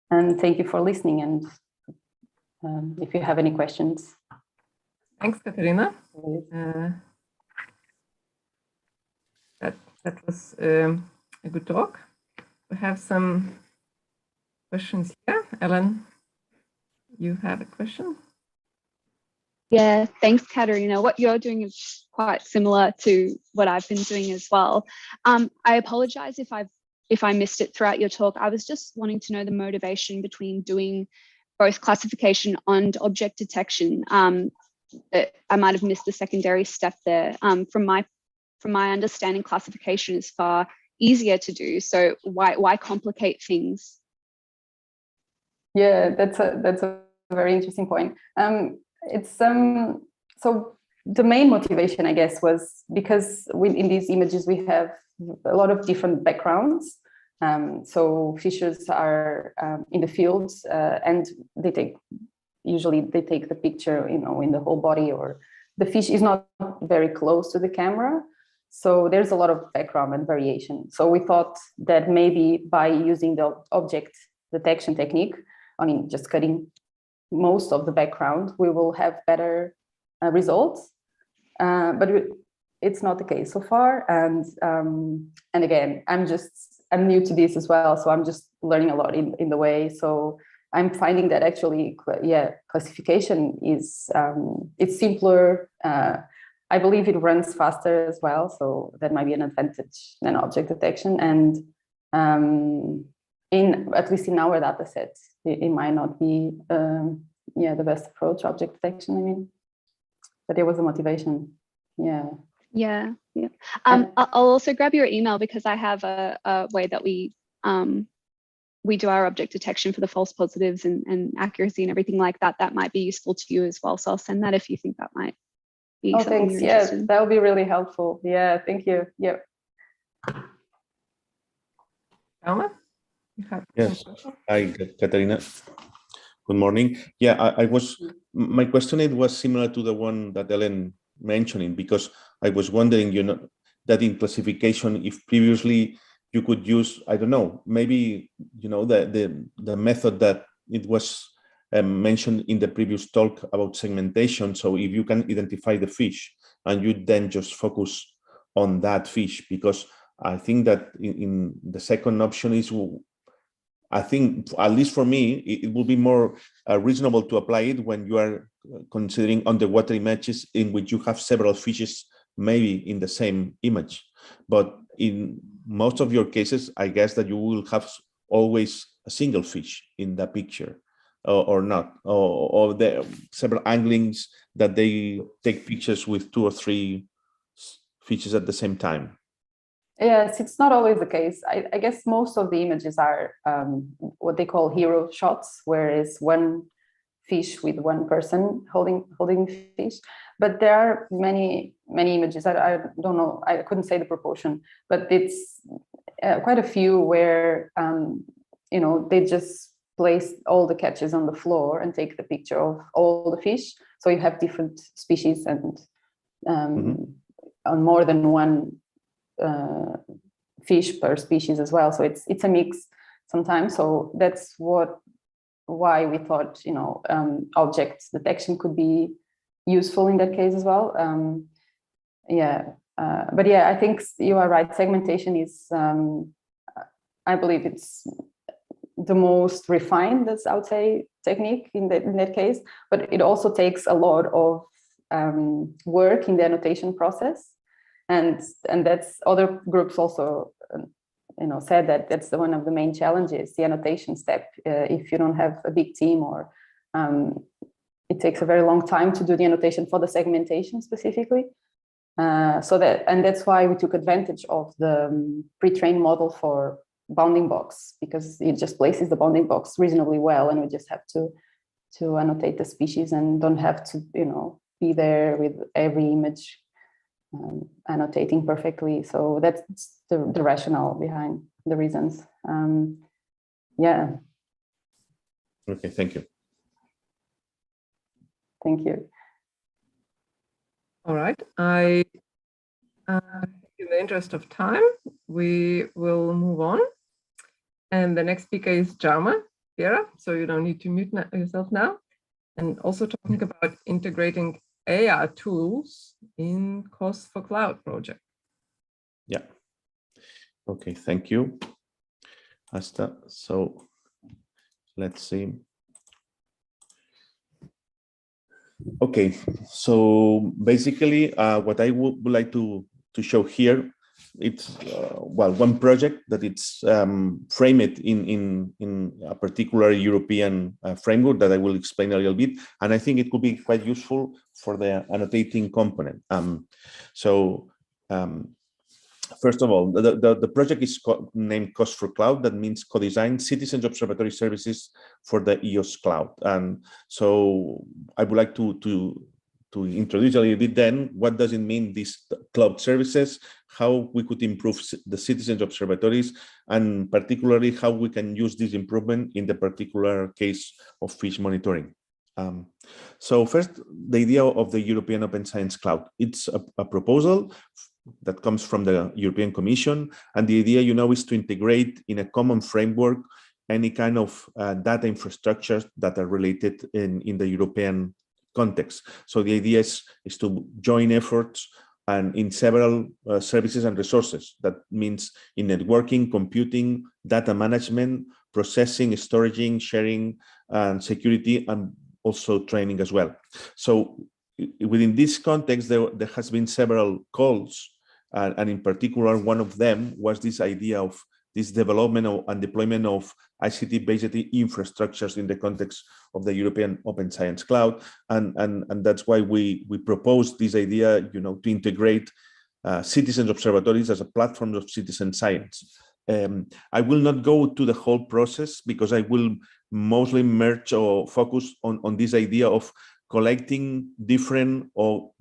And thank you for listening. And if you have any questions. Thanks, Catarina. That was a good talk. We have some questions here. Ellen, you have a question? Yeah, thanks, Catarina. What you're doing is quite similar to what I've been doing as well. I apologize if I missed it throughout your talk. I was just wanting to know the motivation between doing both classification and object detection. I might have missed the secondary step there. From my understanding, classification is far easier to do. So why complicate things? Yeah, that's a very interesting point. So the main motivation, I guess, was because in these images we have a lot of different backgrounds. So fishers are in the fields, and usually they take the picture, in the whole body, or the fish is not very close to the camera. So there's a lot of background and variation. So we thought that maybe by using the object detection technique, just cutting most of the background, we will have better results. But it's not the case so far. And again, I'm new to this as well, so I'm just learning a lot in the way. So I'm finding that actually, classification is it's simpler. I believe it runs faster as well, so that might be an advantage than object detection. And at least in our data set, it might not be the best approach, object detection, I mean. But it was a motivation. Yeah. I'll also grab your email, because I have a way that we do our object detection for the false positives and accuracy and everything like that. That might be useful to you as well. So I'll send that if you think that might be something thanks. you're interested in. That would be really helpful. Yeah, thank you. Yeah. Jaume? Yes. Hi, Catarina. Good morning. Yeah, my question was similar to the one that Ellen mentioning, because I was wondering, that in classification, if previously you could use, I don't know, maybe, the method that it was mentioned in the previous talk about segmentation. So if you can identify the fish and you then just focus on that fish, because I think that in the second option is, I think, at least for me, it will be more reasonable to apply it when you are considering underwater images in which you have several fishes maybe in the same image. But in most of your cases, I guess that you will have always a single fish in the picture, or not, or the several anglings that they take pictures with 2 or 3 fishes at the same time. Yes, it's not always the case. I guess most of the images are what they call hero shots, where it's one fish with one person holding fish. But there are many images. I don't know. I couldn't say the proportion, but it's quite a few where they just place all the catches on the floor and take the picture of all the fish. So you have different species and on more than one fish per species as well. So it's a mix sometimes. So that's why we thought object detection could be useful in that case as well. But I think you are right. Segmentation is, I believe it's the most refined, that's I would say, technique in that case. But it also takes a lot of work in the annotation process. And that's, other groups also, said that that's one of the main challenges, the annotation step. If you don't have a big team, or it takes a very long time to do the annotation for the segmentation specifically. That's why we took advantage of the pre-trained model for bounding box, because it just places the bounding box reasonably well, and we just have to to annotate the species and don't have to, you know, be there with every image annotating perfectly. So that's the rationale behind the reasons. Yeah. Okay, thank you. Thank you. All right. In the interest of time, we will move on. And the next speaker is Jaume Piera, so you don't need to mute yourself now. And also talking about integrating AI tools in Cost for Cloud project. Yeah. Okay, thank you, Asta. So let's see. Okay, so basically what I would like to show here, it's well, one project that it's framed in a particular European framework that I will explain a little bit, and I think it could be quite useful for the annotating component. First of all, the project is named Cost for Cloud. That means co-design Citizen Observatory services for the EOS cloud. And so I would like to introduce a little bit then, what does it mean, these cloud services, how we could improve the Citizen Observatories, and particularly how we can use this improvement in the particular case of fish monitoring. So first, the idea of the European Open Science Cloud. It's a proposal that comes from the European Commission. And the idea, you know, is to integrate in a common framework any kind of data infrastructures that are related in the European context. So the idea is to join efforts and in several services and resources. That means in networking, computing, data management, processing, storaging, sharing, and security, and also training as well. So within this context, there has been several calls, and in particular, one of them was this idea of this development and deployment of ICT-based infrastructures in the context of the European Open Science Cloud, and that's why we proposed this idea, you know, to integrate citizen observatories as a platform of citizen science. I will not go to the whole process because I will mostly merge or focus on this idea of collecting different or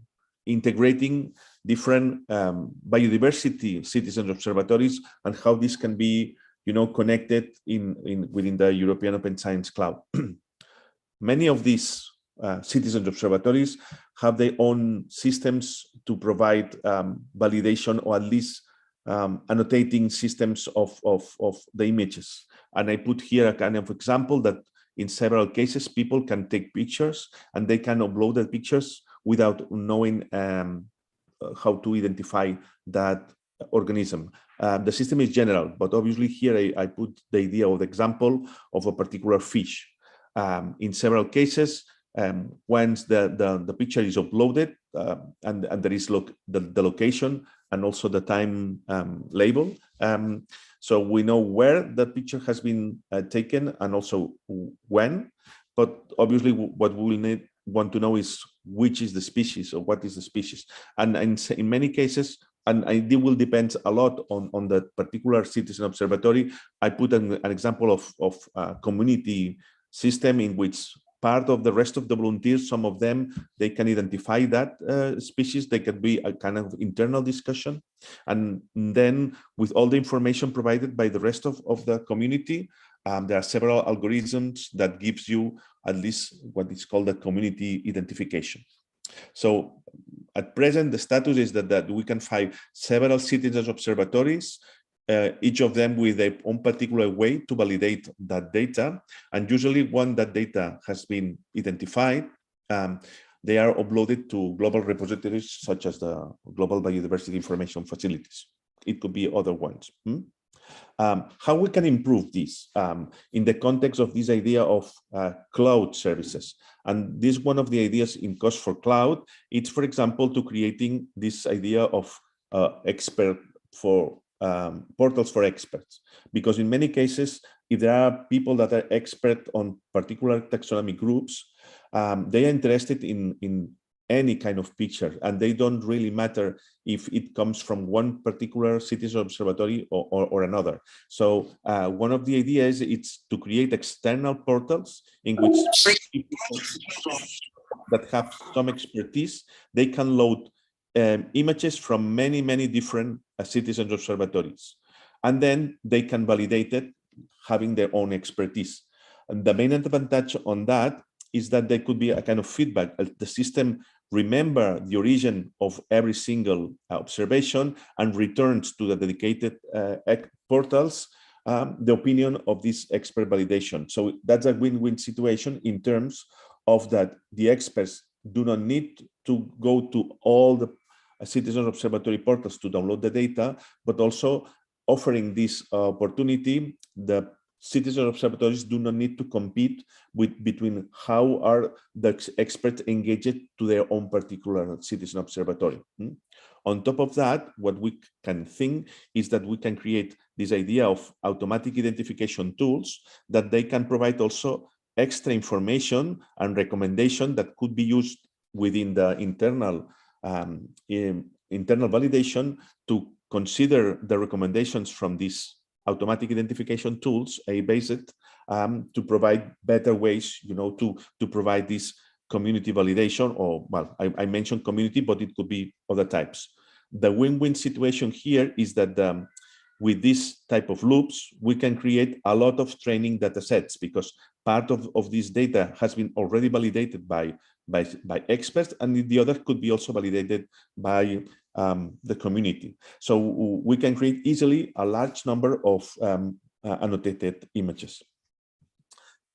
integrating different biodiversity citizen observatories and how this can be, you know, connected within the European Open Science Cloud. Many of these citizen observatories have their own systems to provide validation, or at least annotating systems of the images. And I put here a kind of example that in several cases, people can take pictures and they can upload the pictures without knowing how to identify that organism. The system is general, but obviously here I put the idea of the example of a particular fish. In several cases, once the picture is uploaded and there is the location and also the time label, so we know where the picture has been taken and also when, but obviously what we will want to know is which is the species or what is the species. And in many cases, and it will depend a lot on the particular citizen observatory, I put an example of a community system in which part of the rest of the volunteers, some of them, they can identify that species. They can be a kind of internal discussion. And then with all the information provided by the rest of the community, there are several algorithms that gives you at least what is called the community identification. So at present, the status is that we can find several citizens observatories, each of them with their own particular way to validate that data. And usually when that data has been identified, they are uploaded to global repositories such as the Global Biodiversity Information Facilities. It could be other ones. How we can improve this in the context of this idea of cloud services. And this one of the ideas in Cost for Cloud, it's, for example, to creating this idea of portals for experts. Because in many cases, if there are people that are expert on particular taxonomy groups, they are interested in any kind of picture, and they don't really matter if it comes from one particular citizen observatory or another. So one of the ideas is to create external portals in which people that have some expertise, they can load images from many different citizen observatories, and then they can validate it having their own expertise. And the main advantage on that is that there could be a kind of feedback. The system remember the origin of every single observation and returns to the dedicated portals the opinion of this expert validation. So that's a win-win situation in terms of that the experts do not need to go to all the citizen observatory portals to download the data, but also offering this opportunity, the citizen observatories do not need to compete between how are the experts engaged to their own particular citizen observatory. On top of that, what we can think is that we can create this idea of automatic identification tools that they can provide also extra information and recommendation that could be used within the internal validation to consider the recommendations from these automatic identification tools, based to provide better ways, to provide this community validation, or well, I mentioned community, but it could be other types. The win-win situation here is that with this type of loops, we can create a lot of training data sets, because part of this data has been already validated by experts, and the other could be also validated by the community. So we can create easily a large number of annotated images.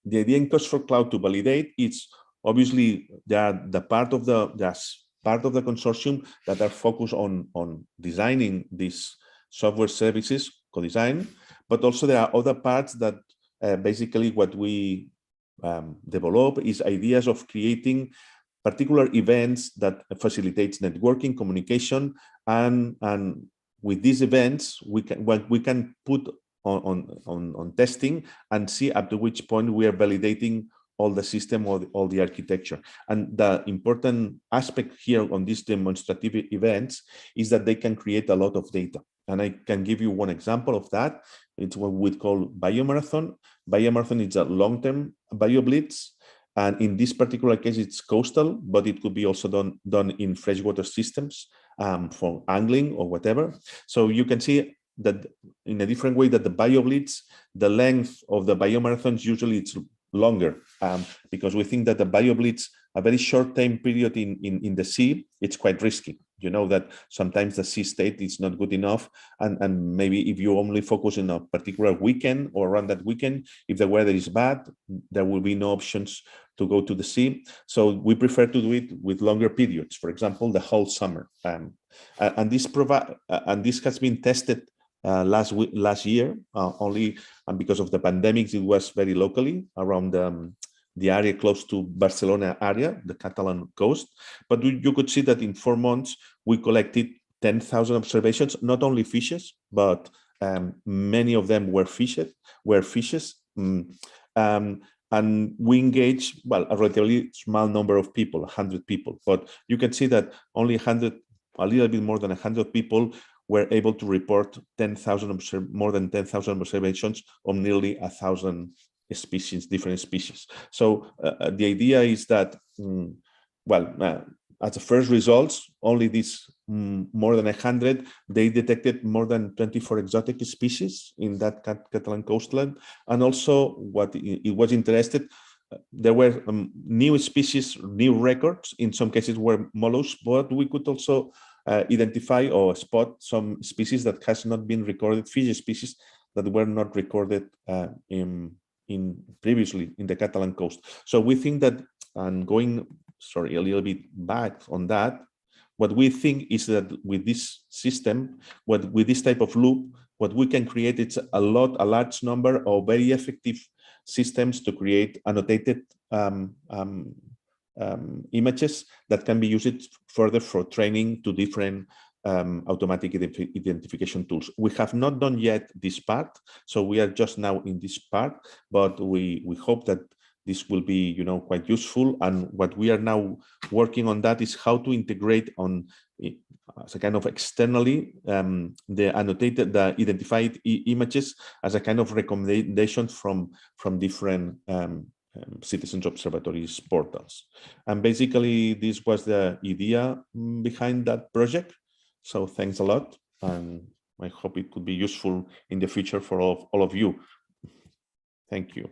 The idea in Cost for Cloud to validate is obviously the part of the consortium that are focused on designing these software services, co-design, but also there are other parts that basically what we develop is ideas of creating particular events that facilitates networking, communication, and with these events we can put on testing and see up to which point we are validating all the system or all the architecture. And the important aspect here on these demonstrative events is that they can create a lot of data. And I can give you one example of that. It's what we call biomarathon. Biomarathon is a long-term bioblitz. And in this particular case, it's coastal, but it could be also done in freshwater systems for angling or whatever. So you can see that in a different way that the bioblitz, the length of the biomarathons, usually it's longer because we think that the bioblitz, a very short time period in the sea, it's quite risky. You know that sometimes the sea state is not good enough, and maybe if you only focus on a particular weekend or around that weekend, if the weather is bad, there will be no options to go to the sea. So we prefer to do it with longer periods, for example, the whole summer. And this has been tested last year only, and because of the pandemic, it was very locally around the area close to Barcelona area, the Catalan coast. But you could see that in 4 months, we collected 10,000 observations, not only fishes, but many of them were fishes. And we engaged, well, a relatively small number of people, 100 people. But you can see that only a little bit more than 100 people were able to report more than 10,000 observations on nearly 1,000 species, different species. So the idea is that, as the first results, only these more than 100, they detected more than 24 exotic species in that Catalan coastline. And also what it was interested, there were new species, new records, in some cases were mollusks, but we could also identify or spot some species that has not been recorded, fish species that were not recorded previously in the Catalan coast. So we think that, and going, a little bit back on that, what we think is that with this system, with this type of loop, what we can create is a large number of very effective systems to create annotated images that can be used further for training to different automatic identification tools. We have not done yet this part, so we are just now in this part, but we hope that this will be, quite useful. And what we are now working on that is how to integrate on as a kind of externally the identified images as a kind of recommendation from different Citizens Observatories portals. And basically, this was the idea behind that project. So thanks a lot. And I hope it could be useful in the future for all of you. Thank you.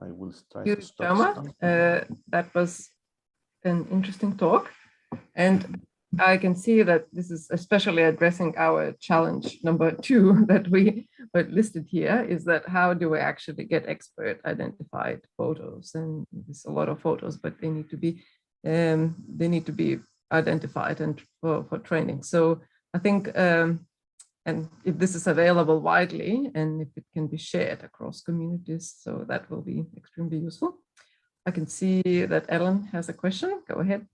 I will try to stop. That was an interesting talk. And I can see that this is especially addressing our challenge number 2 that we listed here, is that how do we actually get expert identified photos? And there's a lot of photos, but they need to be identified and for training. So I think, and if this is available widely and if it can be shared across communities, so that will be extremely useful. I can see that Ellen has a question. Go ahead.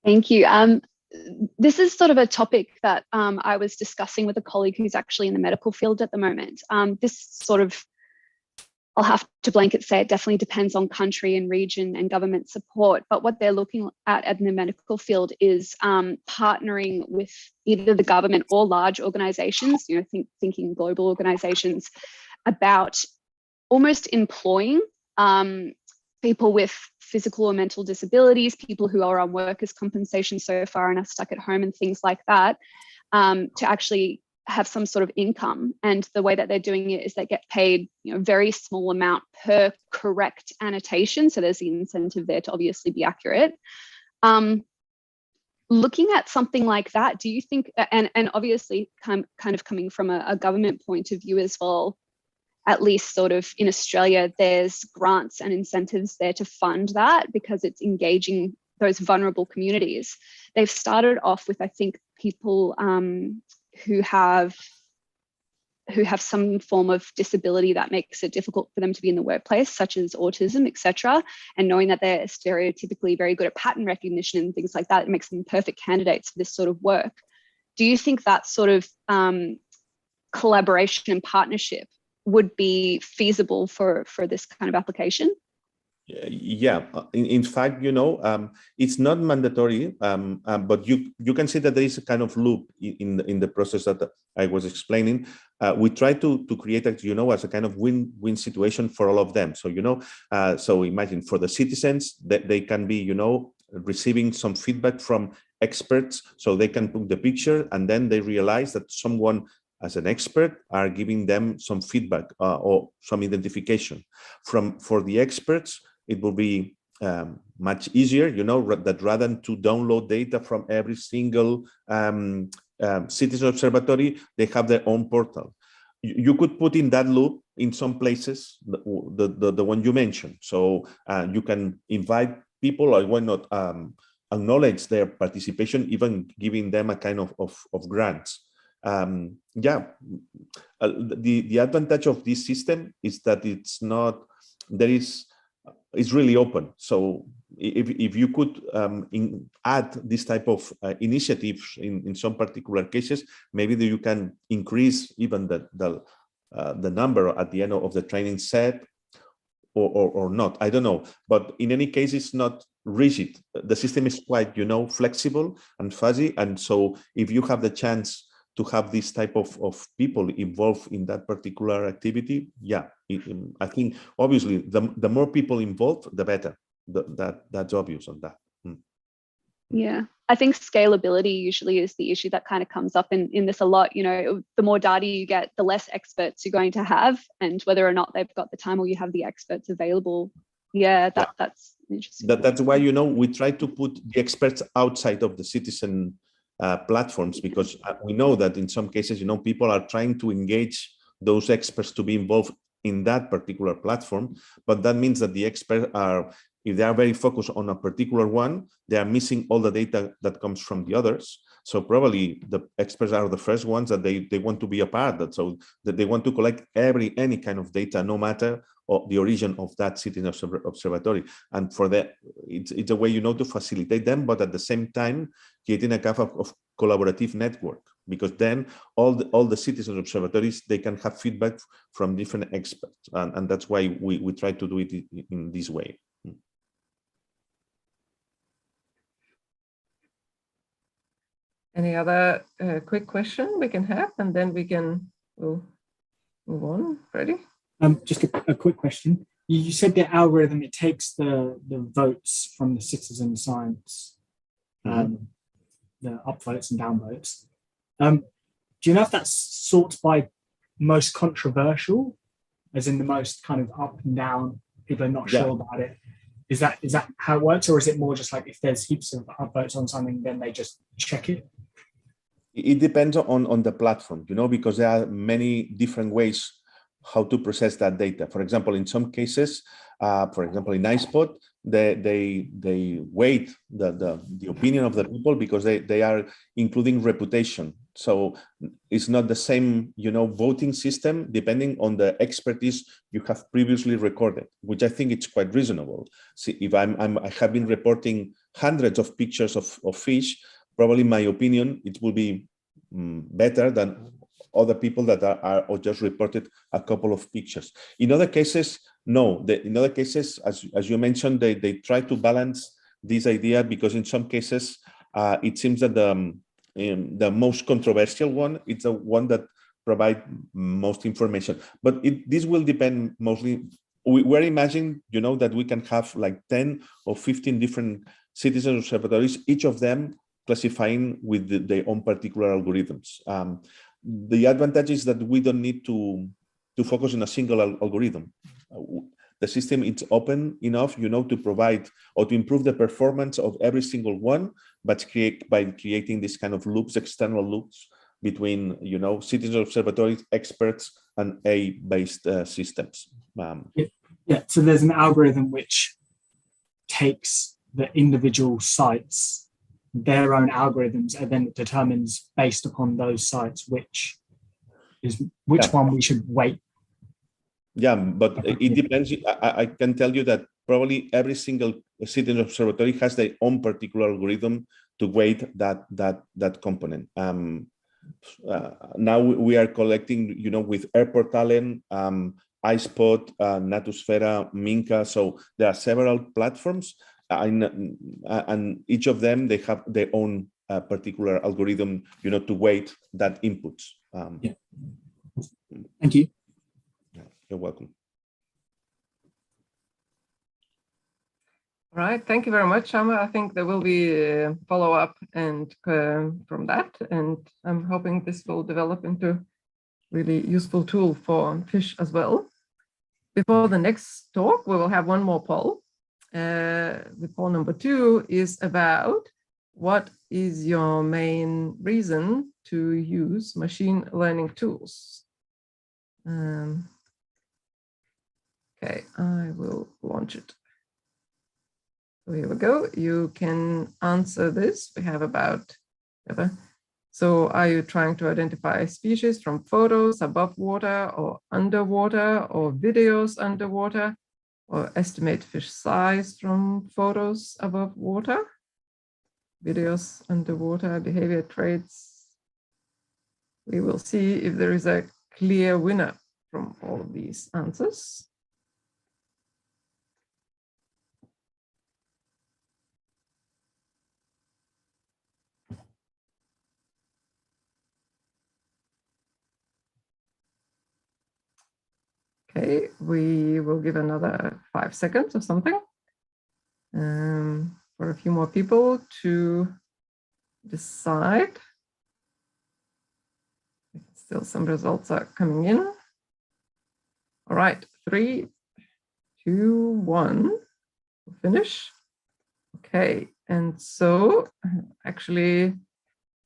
Thank you. This is sort of a topic that I was discussing with a colleague who's actually in the medical field at the moment. This sort of, I'll have to blanket say it definitely depends on country and region and government support, but what they're looking at in the medical field is partnering with either the government or large organizations, thinking global organizations, about almost employing people with physical or mental disabilities, people who are on workers' compensation so far and are stuck at home and things like that, to actually have some sort of income. And the way that they're doing it is they get paid very small amount per correct annotation. So there's the incentive there to obviously be accurate. Looking at something like that, do you think, and obviously kind of coming from a government point of view as well, at least sort of in Australia, there's grants and incentives there to fund that because it's engaging those vulnerable communities. They've started off with, I think, people who have some form of disability that makes it difficult for them to be in the workplace, such as autism, etc. And knowing that they're stereotypically very good at pattern recognition and things like that, it makes them perfect candidates for this sort of work. Do you think that sort of collaboration and partnership would be feasible for this kind of application? Yeah, in fact, it's not mandatory, but you can see that there is a kind of loop in the process that I was explaining. We try to create, as a kind of win-win situation for all of them. So, so imagine for the citizens that they can be, receiving some feedback from experts, so they can put the picture, and then they realize that someone as an expert are giving them some feedback or some identification. For the experts, it will be much easier, that rather than to download data from every single Citizen Observatory, they have their own portal. You could put in that loop in some places, the one you mentioned. So you can invite people, or why not acknowledge their participation, even giving them a kind of grants. The advantage of this system is that it's really open. So if you could add this type of initiatives in some particular cases, maybe you can increase even the number at the end of the training set, or not. I don't know. But in any case, it's not rigid. The system is quite, flexible and fuzzy. And so if you have the chance to have this type of people involved in that particular activity, I think obviously the more people involved, the better. That's obvious on that. Yeah, I think scalability usually is the issue that kind of comes up in this a lot. The more data you get, the less experts you're going to have, and whether or not they've got the time or you have the experts available. That's interesting. That's why, we try to put the experts outside of the citizen platforms, because we know that in some cases, people are trying to engage those experts to be involved in that particular platform, but that means that the experts are, if they are very focused on a particular one, they are missing all the data that comes from the others. So probably the experts are the first ones that they want to be a part of, so that they want to collect any kind of data, no matter the origin of that Citizen Observatory. And for that, it's a way, to facilitate them, but at the same time, creating a kind of collaborative network because then all the citizen observatories, they can have feedback from different experts, and that's why we try to do it in this way. Any other quick question we can have, and then we'll move on. Ready? Just a quick question. You said the algorithm, it takes the votes from the citizen science, the upvotes and downvotes. Do you know if that's sorted by most controversial, as in the most kind of up and down, people are not sure about it? Is that how it works, or is it more just like if there's heaps of upvotes on something, then they just check it? It depends on the platform, because there are many different ways how to process that data. For example, in some cases, for example, in iSpot, they weight the opinion of the people because they are including reputation. So it's not the same, voting system depending on the expertise you have previously recorded, which I think it's quite reasonable. See, if I have been reporting hundreds of pictures of fish, probably my opinion, it will be better than other people that are or just reported a couple of pictures. In other cases, no. In other cases, as you mentioned, they try to balance this idea, because in some cases, it seems that the most controversial one, it's the one that provide most information. But this will depend mostly. We're imagining, that we can have like 10 or 15 different citizen observatories, each of them classifying with their own particular algorithms. The advantage is that we don't need to focus on a single algorithm. The system is open enough, to provide or to improve the performance of every single one, but by creating this kind of loops, external loops between, citizen observatories, experts, and AI-based systems. Yeah. So there's an algorithm which takes the individual sites, their own algorithms, and then it determines based upon those sites which one we should weight. Yeah, but it depends. I can tell you that probably every single citizen observatory has their own particular algorithm to weight that component. Now we are collecting, with Airport Talent, iSpot, Natosfera, Minka. So there are several platforms. And each of them, they have their own particular algorithm, to weight that inputs. Yeah. Thank you. Yeah, you're welcome. All right, thank you very much, Jaume. I think there will be a follow-up and from that, and I'm hoping this will develop into really useful tool for fish as well. Before the next talk, we will have one more poll. The poll number 2 is about what is your main reason to use machine learning tools? Okay, I will launch it. So here we go. You can answer this. We have about, so are you trying to identify species from photos above water or underwater, or videos underwater, or estimate fish size from photos above water, videos underwater, behavior traits? We will see if there is a clear winner from all of these answers. Okay, we will give another 5 seconds or something for a few more people to decide. Still some results are coming in. All right, 3, 2, 1, we'll finish. Okay, and so actually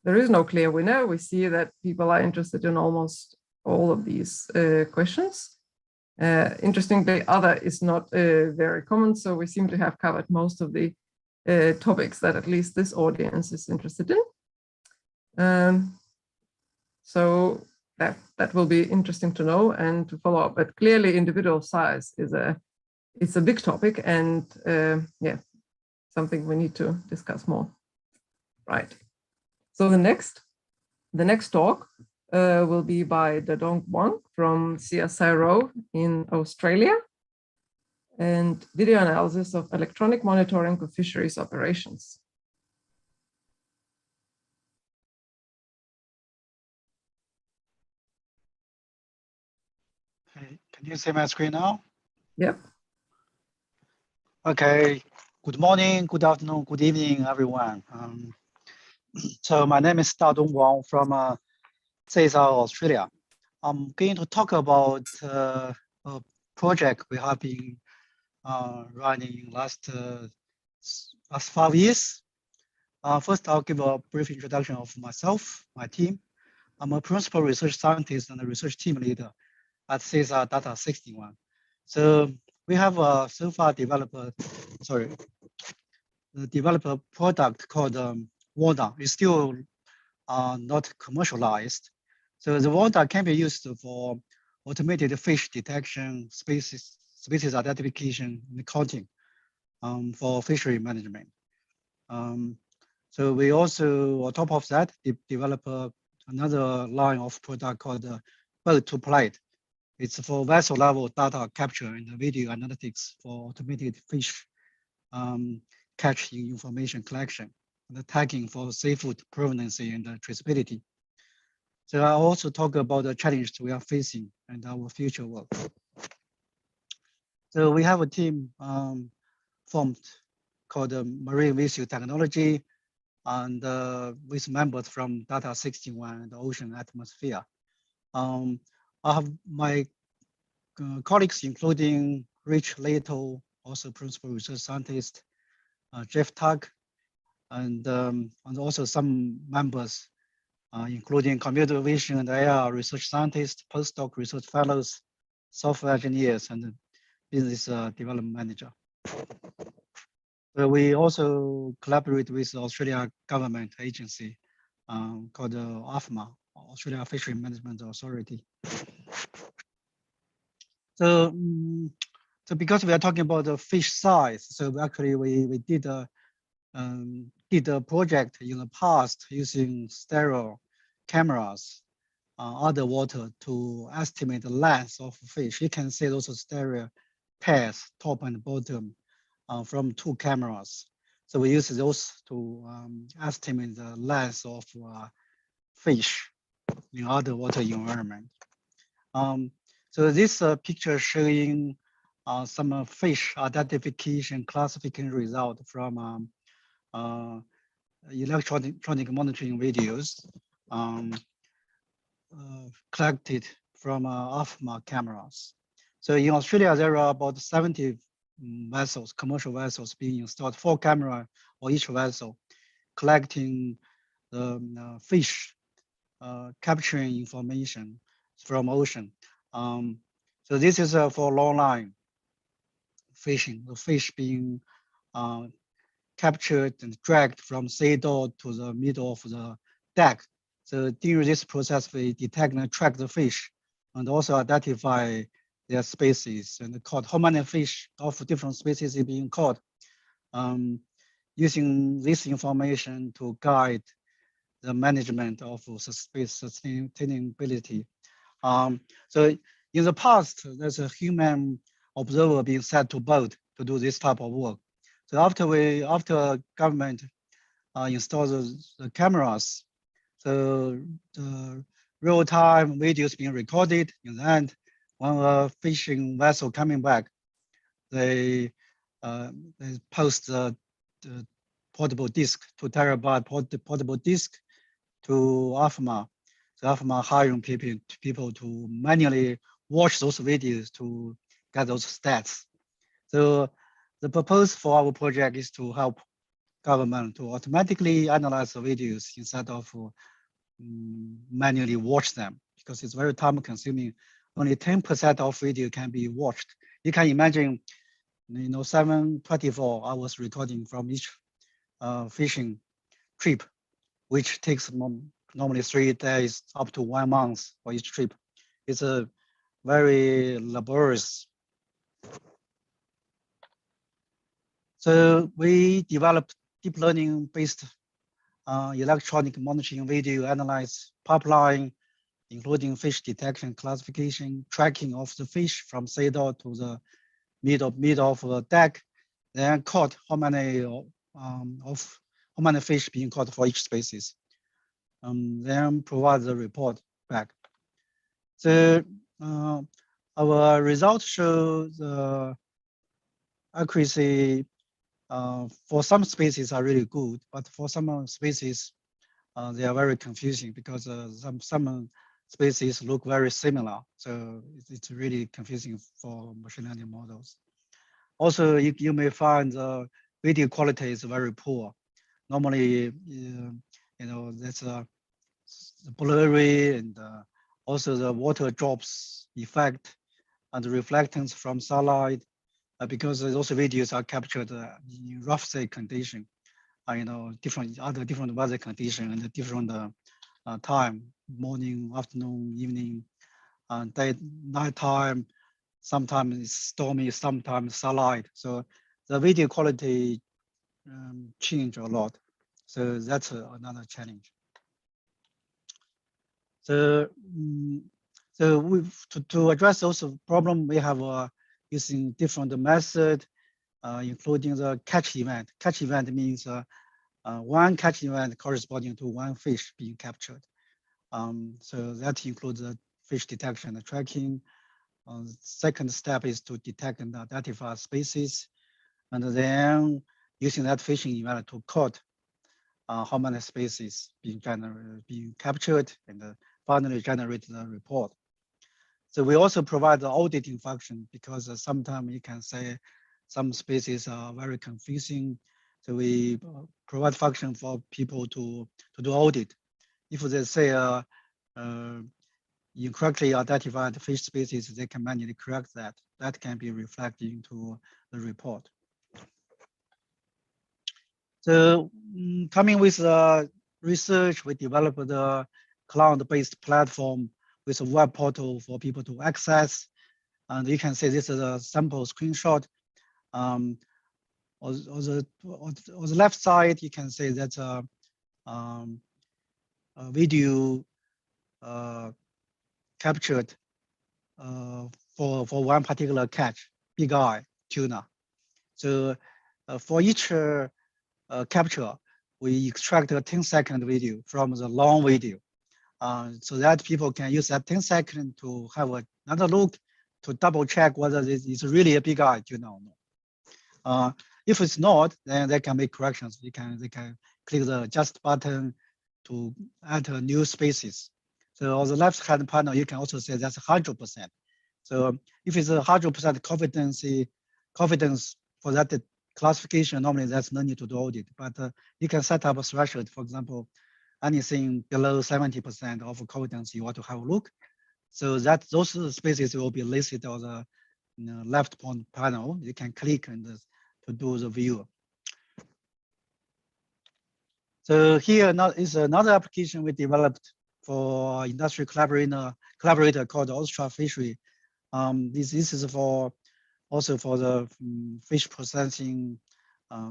there is no clear winner. We see that people are interested in almost all of these questions. Interestingly, other is not very common, so we seem to have covered most of the topics that at least this audience is interested in. So that will be interesting to know and to follow up. But clearly, individual size is a big topic, and yeah, something we need to discuss more. Right. So the next The next talk will be by Dadong Wang from CSIRO in Australia, and video analysis of electronic monitoring of fisheries operations. Okay, can you see my screen now? Yep. Okay, good morning, good afternoon, good evening, everyone. So my name is Dadong Wang from CSIRO Australia. I'm going to talk about a project we have been running last 5 years. First, I'll give a brief introduction of myself, my team. I'm a principal research scientist and a research team leader at CSIRO Data 61. So we have so far developed a product called WADA. It's still not commercialized. So the WADA can be used for automated fish detection, species identification, and counting for fishery management. So we also, on top of that, develop another line of product called boat to plate. It's for vessel level data capture and video analytics for automated fish catching information collection, and the tagging for seafood provenance and traceability. So I also talk about the challenges we are facing and our future work. So we have a team formed called Marine Visual Technology, and with members from Data 61 and the Ocean Atmosphere. I have my colleagues, including Rich Leto, also principal research scientist, Jeff Tug, and also some members, including computer vision and AI research scientists, postdoc research fellows, software engineers, and business development manager. We also collaborate with the Australia government agency called AFMA, Australia Fishery Management Authority. So because we are talking about the fish size, so actually we did a project in the past using stereo cameras underwater to estimate the length of fish. You can see those stereo pairs, top and bottom, from 2 cameras. So we use those to estimate the length of fish in underwater environment. So this picture showing some fish identification classification result from electronic monitoring videos collected from AFMA cameras. So in Australia, there are about 70 vessels, commercial vessels being installed, 4 cameras on each vessel, collecting the fish capturing information from ocean. So this is for long line fishing, the fish being captured and dragged from sea door to the middle of the deck. So during this process, we detect and track the fish and also identify their species and caught how many fish of different species is being caught. Using this information to guide the management of space sustainability. So in the past, there's a human observer being set to boat to do this type of work. So after government installs the cameras, so the real-time videos being recorded, in the end, when a fishing vessel coming back, they post the portable disk, 2 terabyte portable disk to AFMA. So AFMA hiring people to manually watch those videos to get those stats. So the purpose for our project is to help government to automatically analyze the videos instead of manually watch them, because it's very time consuming. Only 10% of video can be watched. You can imagine, 724 hours recording from each fishing trip, which takes normally 3 days up to 1 month for each trip. It's a very laborious. So we developed deep learning based electronic monitoring, video analyze pipeline, including fish detection, classification, tracking of the fish from cradle to the mid of the deck, then caught how many fish being caught for each species, then provide the report back. So our results show the accuracy for some species are really good, but for some species they are very confusing because some species look very similar. So it's really confusing for machine learning models. Also, you may find the video quality is very poor. Normally, that's blurry, and also the water drops effect and the reflectance from sunlight, because those videos are captured in rough sea condition, different weather condition and different time, morning, afternoon, evening, night time. Sometimes it's stormy, sometimes sunlight. So the video quality change a lot. So that's another challenge. So, to address those problems, we have using different methods, including the catch event. Catch event means one catch event corresponding to one fish being captured. So that includes the fish detection and tracking. Second step is to detect and identify species, and then using that fishing event to code how many species being captured, and finally generate the report. So we also provide the auditing function, because sometimes you can say some species are very confusing. So we provide function for people to do audit. If they say incorrectly identified fish species, they can manually correct that. That can be reflected into the report. So coming with research, we developed the cloud-based platform with a web portal for people to access. And you can see this is a sample screenshot. On the left side, you can see that's a video captured for one particular catch, big eye tuna. So for each capture, we extract a 10-second video from the long video, so that people can use that 10 seconds to have another look to double check whether this is really a big eye tuna or not. If it's not, then they can make corrections. They can click the adjust button to add a new species. So on the left-hand panel, you can also say that's 100%. So if it's 100% confidence for that classification, normally that's no need to do audit. But you can set up a threshold. For example, anything below 70% of confidence, you want to have a look. So that those species will be listed on the left panel. You can click and to do the view. So here is another application we developed for industry collaborator called Austral Fishery. This is also for the fish processing.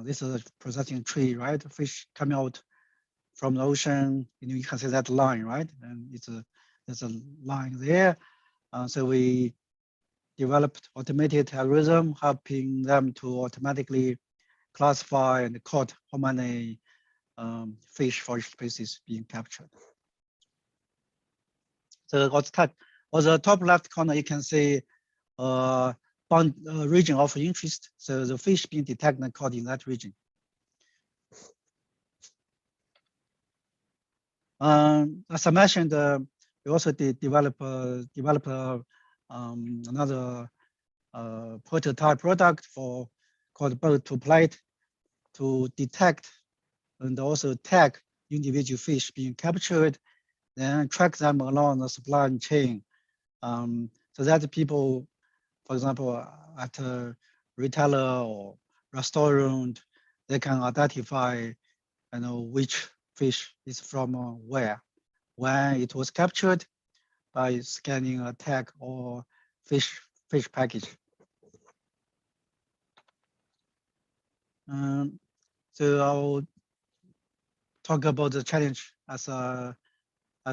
This is a processing tree, right? Fish coming out from the ocean. You can see that line, right? And there's a line there. So we developed automated algorithm helping them to automatically classify and code how many fish for each species being captured. So on the top left corner, you can see region of interest. So the fish being detected and caught in that region. As I mentioned, we also develop another prototype product called bird to plate to detect and also tag individual fish being captured, then track them along the supply chain, so that people, for example, at a retailer or restaurant, they can identify, which fish is from where, when it was captured by scanning a tag or fish package. So I'll talk about the challenge as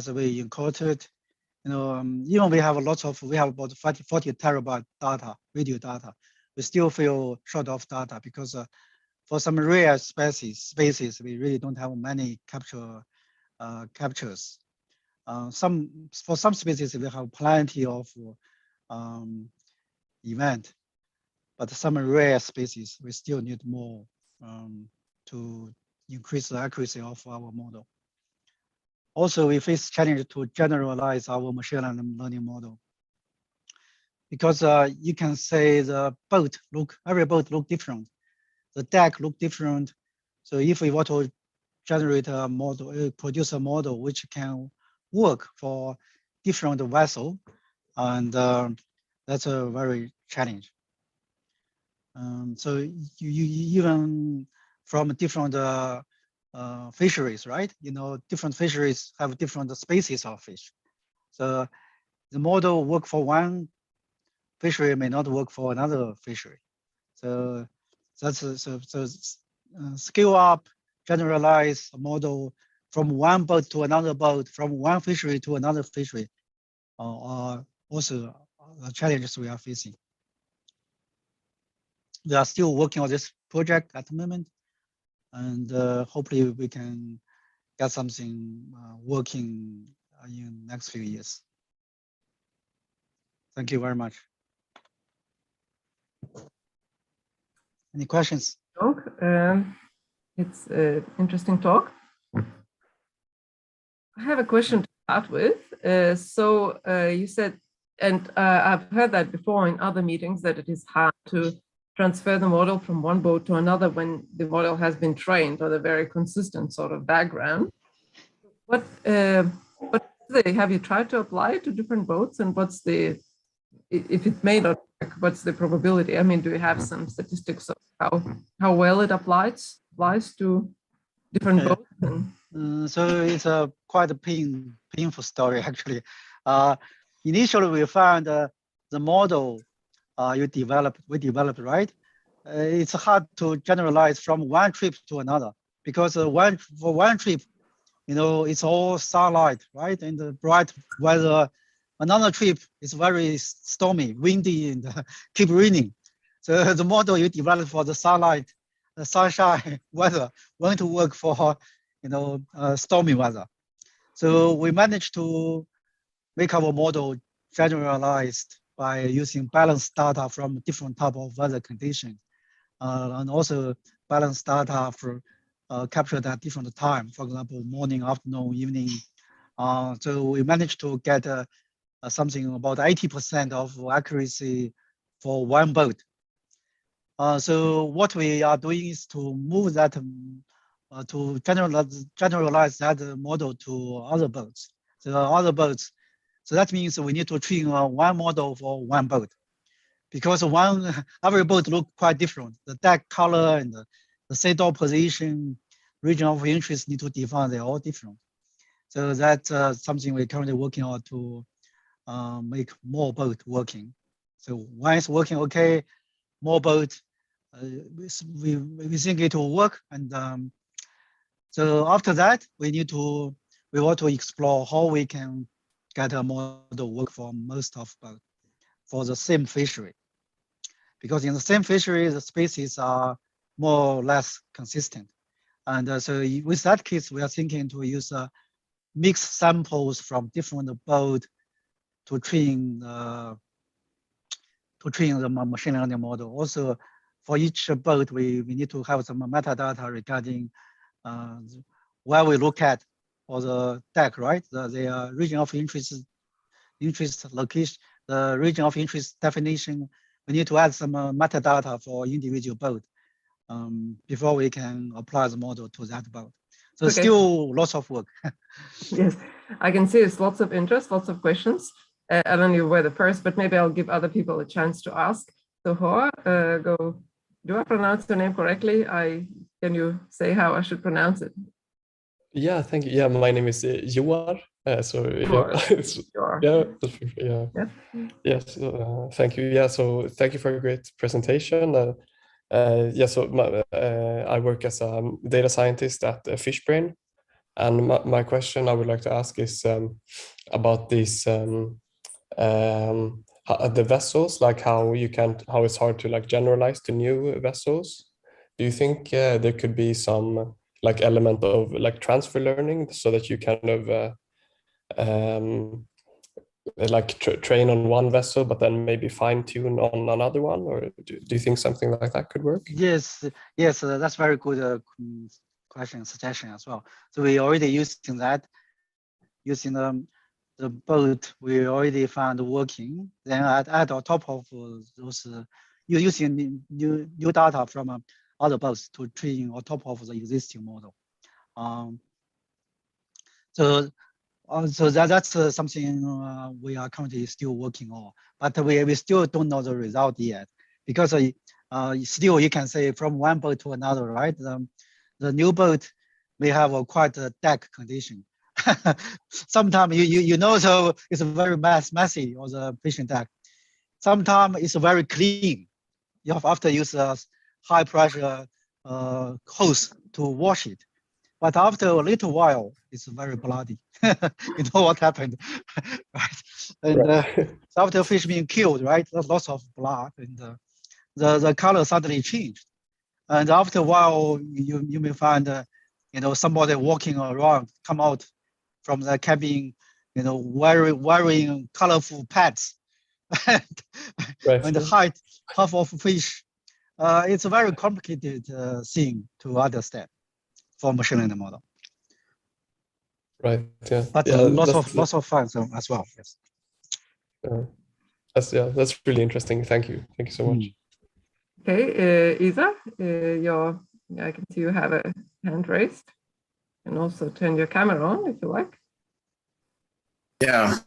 we encountered. Even we have about 40 terabyte data, video data. We still feel short of data because for some rare species, we really don't have many captures. For some species, we have plenty of event, but some rare species, we still need more to increase the accuracy of our model. Also, we face challenge to generalize our machine learning model because you can say every boat look different, the deck look different. So if we want to generate a model, produce a model which can work for different vessel, and that's a very challenge. So you even from different fisheries, right? Different fisheries have different species of fish. So the model work for one fishery may not work for another fishery. So that's scale up, generalize a model from one boat to another boat, from one fishery to another fishery, are also the challenges we are facing. We are still working on this project at the moment, and hopefully we can get something working in the next few years. Thank you very much. Any questions? It's an interesting talk. I have a question to start with. You said, and I've heard that before in other meetings, that it is hard to transfer the model from one boat to another when the model has been trained on a very consistent sort of background. Have you tried to apply it to different boats, and if it may not work, what's the probability? I mean, do you have some statistics of how well it applies to different boats? So it's a quite a painful story, actually. Initially, we found the model we developed, right? It's hard to generalize from one trip to another because for one trip, it's all starlight, right? And the bright weather. Another trip is very stormy, windy, and keep raining. So the model you developed for the sunlight, the sunshine weather won't work for stormy weather. So we managed to make our model generalized by using balanced data from different type of weather conditions, and also balanced data for captured at different time, for example, morning, afternoon, evening. So we managed to get something about 80% of accuracy for one boat. So what we are doing is to move that, to generalize that model to other boats. So that means we need to train one model for one boat, because every boat look quite different. The deck color and the saddle position, region of interest need to define, they're all different. So that's something we're currently working on to make more boat working. So one is working okay, more boat, we think it will work. And so after that, we want to explore how we can get a model work for most of boat for the same fishery. Because in the same fishery, the species are more or less consistent. And so with that case, we are thinking to use mixed samples from different boats to train the machine learning model. Also, for each boat, we need to have some metadata regarding where we look at for the deck, right? The region of interest location, the region of interest definition. We need to add some metadata for individual boat before we can apply the model to that boat. So okay. Still lots of work. Yes, I can see there's lots of interest, lots of questions. I don't know you were the first, but maybe I'll give other people a chance to ask. So Hoa, do I pronounce your name correctly? Can you say how I should pronounce it? Yeah, thank you. Yeah, my name is Joar. Yes. Thank you. Yeah, so thank you for a great presentation. I work as a data scientist at FishBrain, And my question I would like to ask is about these the vessels, like how it's hard to like generalize to new vessels. Do you think there could be some like element of like transfer learning so that you kind of like train on one vessel, but then maybe fine tune on another one? Or do you think something like that could work? Yes, yes, that's very good question, suggestion as well. So we already using that, using the boat we already found working. Then add on top of those, you using new data from other boats to train on top of the existing model. So that's something we are currently still working on, but we still don't know the result yet, because still you can say from one boat to another, right? The new boat may have a quite a deck condition. Sometimes you know, so it's very messy on the fishing deck. Sometimes it's very clean. You have to use a high pressure hose to wash it. But after a little while, it's very bloody. You know what happened, right? And so after fish being killed, right, there's lots of blood, and the color suddenly changed. And after a while, you may find, somebody walking around, come out from the cabin, wearing colorful pads, and hide half of fish. It's a very complicated thing to understand for machine learning model. Right. Yeah. But yeah, lots of fun as well. Yes. That's really interesting. Thank you. Thank you so much. Okay, Isa, I can see you have a hand raised, and also turn your camera on if you like. Yeah,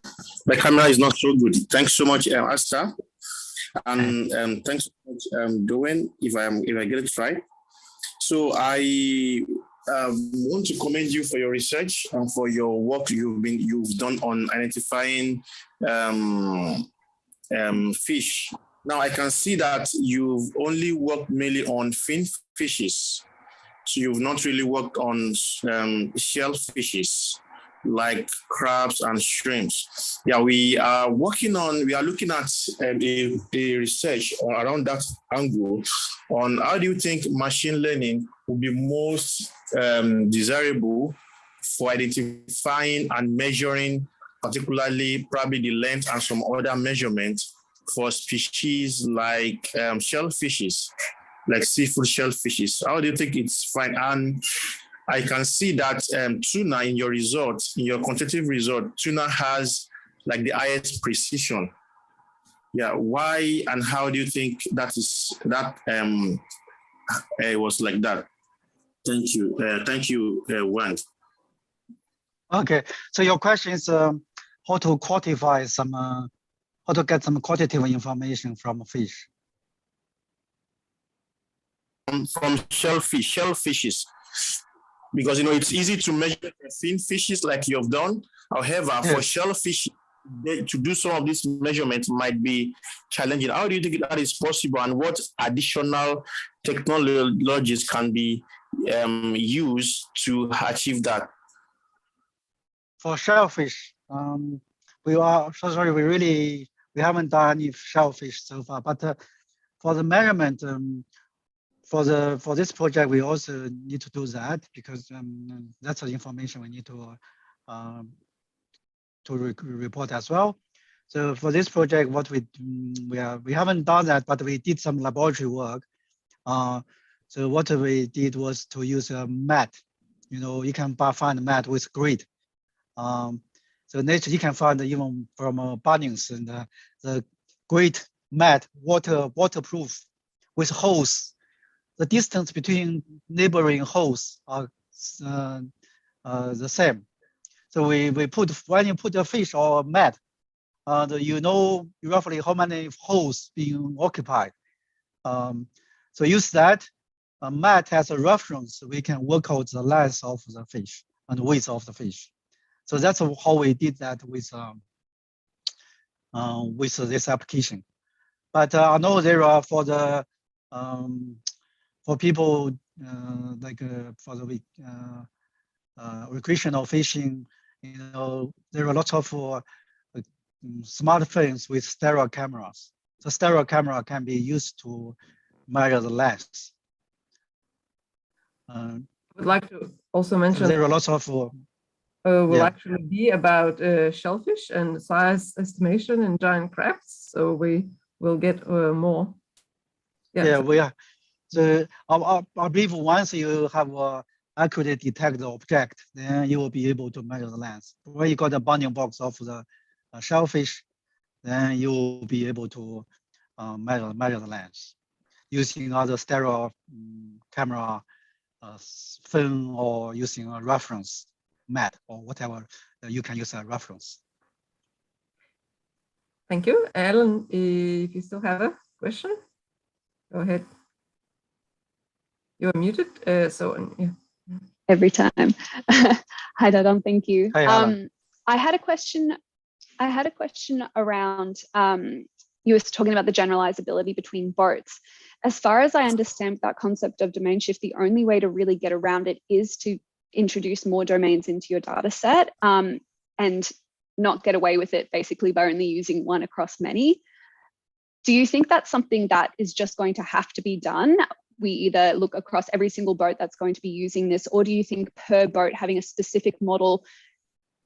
my camera is not so good. Thanks so much, Asta, and thanks so much, Doan, if I get it right. So I want to commend you for your research and for your work you've done on identifying fish. Now I can see that you've only worked mainly on fin fishes, so you've not really worked on shell fishes like crabs and shrimps. Yeah, we are looking at a research around that angle on how do you think machine learning will be most desirable for identifying and measuring, particularly probably the length and some other measurements for species like shellfishes, like seafood shellfishes. How do you think it's fine? And I can see that tuna in your quantitative result, tuna has like the highest precision. Yeah, why and how do you think that it was like that? Thank you, Wang. Okay, so your question is how to quantify how to get some quantitative information from fish. From shellfishes. Because it's easy to measure fin fishes like you've done. However, for shellfish, to do some of these measurements might be challenging. How do you think that is possible, and what additional technologies can be used to achieve that? For shellfish, we haven't done any shellfish so far. But for the measurement, for this project, we also need to do that, because that's the information we need to report as well. So for this project, what we haven't done that, but we did some laboratory work. So what we did was to use a mat. You can find a mat with grid. So nature you can find even from Bunnings, and the grid mat waterproof with holes. The distance between neighboring holes are the same. So when you put a fish or a mat, you know roughly how many holes being occupied. So use that. A mat has a reference, so we can work out the length of the fish and width of the fish. So that's how we did that with this application. But I know there are for people for the recreational fishing, there are lots of smartphones with stereo cameras. So stereo camera can be used to measure the length. I would like to also mention there are lots of will actually be about shellfish and size estimation in giant crabs. So we will get more. We are. So I believe once you have accurately detect the object, then you will be able to measure the length. When you got the bounding box of the shellfish, then you will be able to measure the length using other stereo camera film or using a reference map or whatever you can use a reference. Thank you. Ellen, if you still have a question, go ahead. You're muted, so yeah. Every time. Hi, Dadong, thank you. Hi, I had a question around, you were talking about the generalizability between boats. As far as I understand that concept of domain shift, the only way to really get around it is to introduce more domains into your data set and not get away with it basically by only using one across many. Do you think that's something that is just going to have to be done? We either look across every single boat that's going to be using this, or do you think per boat having a specific model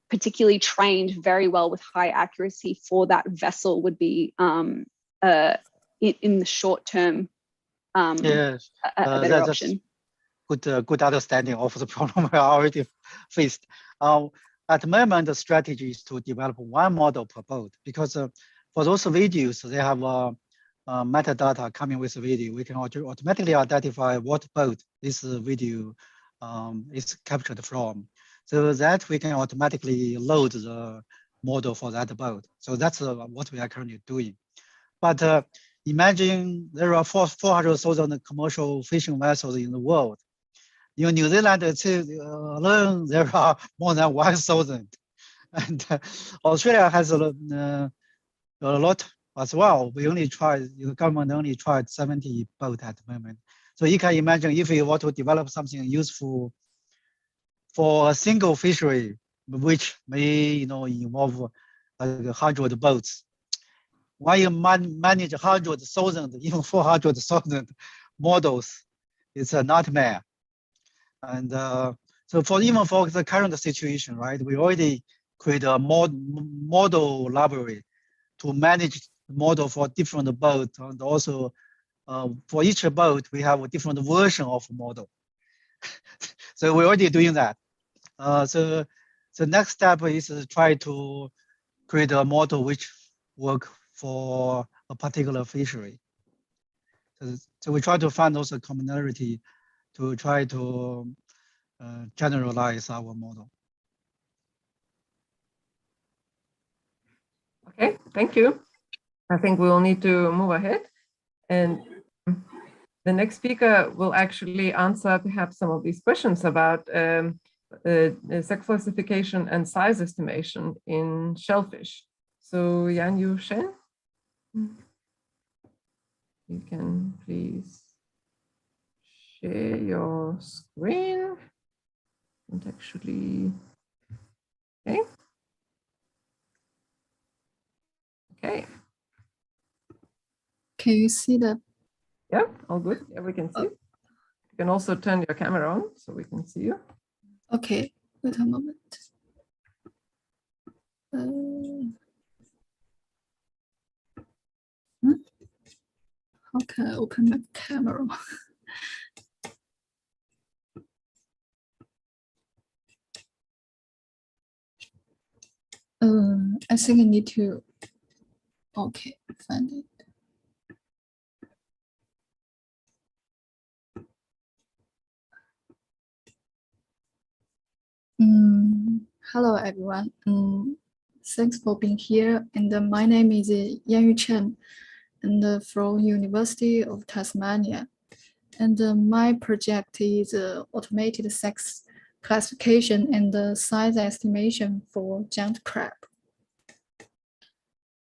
particularly trained very well with high accuracy for that vessel would be in the short term yes, a better option? Good understanding of the problem we already faced. At the moment, the strategy is to develop one model per boat because for those videos, they have metadata coming with the video. We can automatically identify what boat this video is captured from, so that we can automatically load the model for that boat. So that's what we are currently doing. But imagine there are 400,000 commercial fishing vessels in the world. In New Zealand alone, there are more than 1,000. And Australia has a lot as well. The government only tried 70 boats at the moment. So you can imagine if you want to develop something useful for a single fishery, which may involve like 100 boats. When you manage 100,000, even 400,000 models, it's a nightmare. And so even for the current situation, right, we already create a model library to manage the model for different boats, and also for each boat we have a different version of model. So we're already doing that. So the next step is to try to create a model which work for a particular fishery. So we try to find also commonality to try to generalize our model. Okay, thank you. I think we'll need to move ahead. And the next speaker will actually answer perhaps some of these questions about sex classification and size estimation in shellfish. So Yanyu Chen, you can please share your screen and actually, okay. Okay. Can you see the? Yeah, all good. Yeah, we can see. You can also turn your camera on so we can see you. Okay, wait a moment. How can I open my camera? I think I need to. Okay, find it. Hello, everyone. Thanks for being here. And my name is Yanyu Chen, and from University of Tasmania. And my project is automated sex classification and size estimation for giant crab.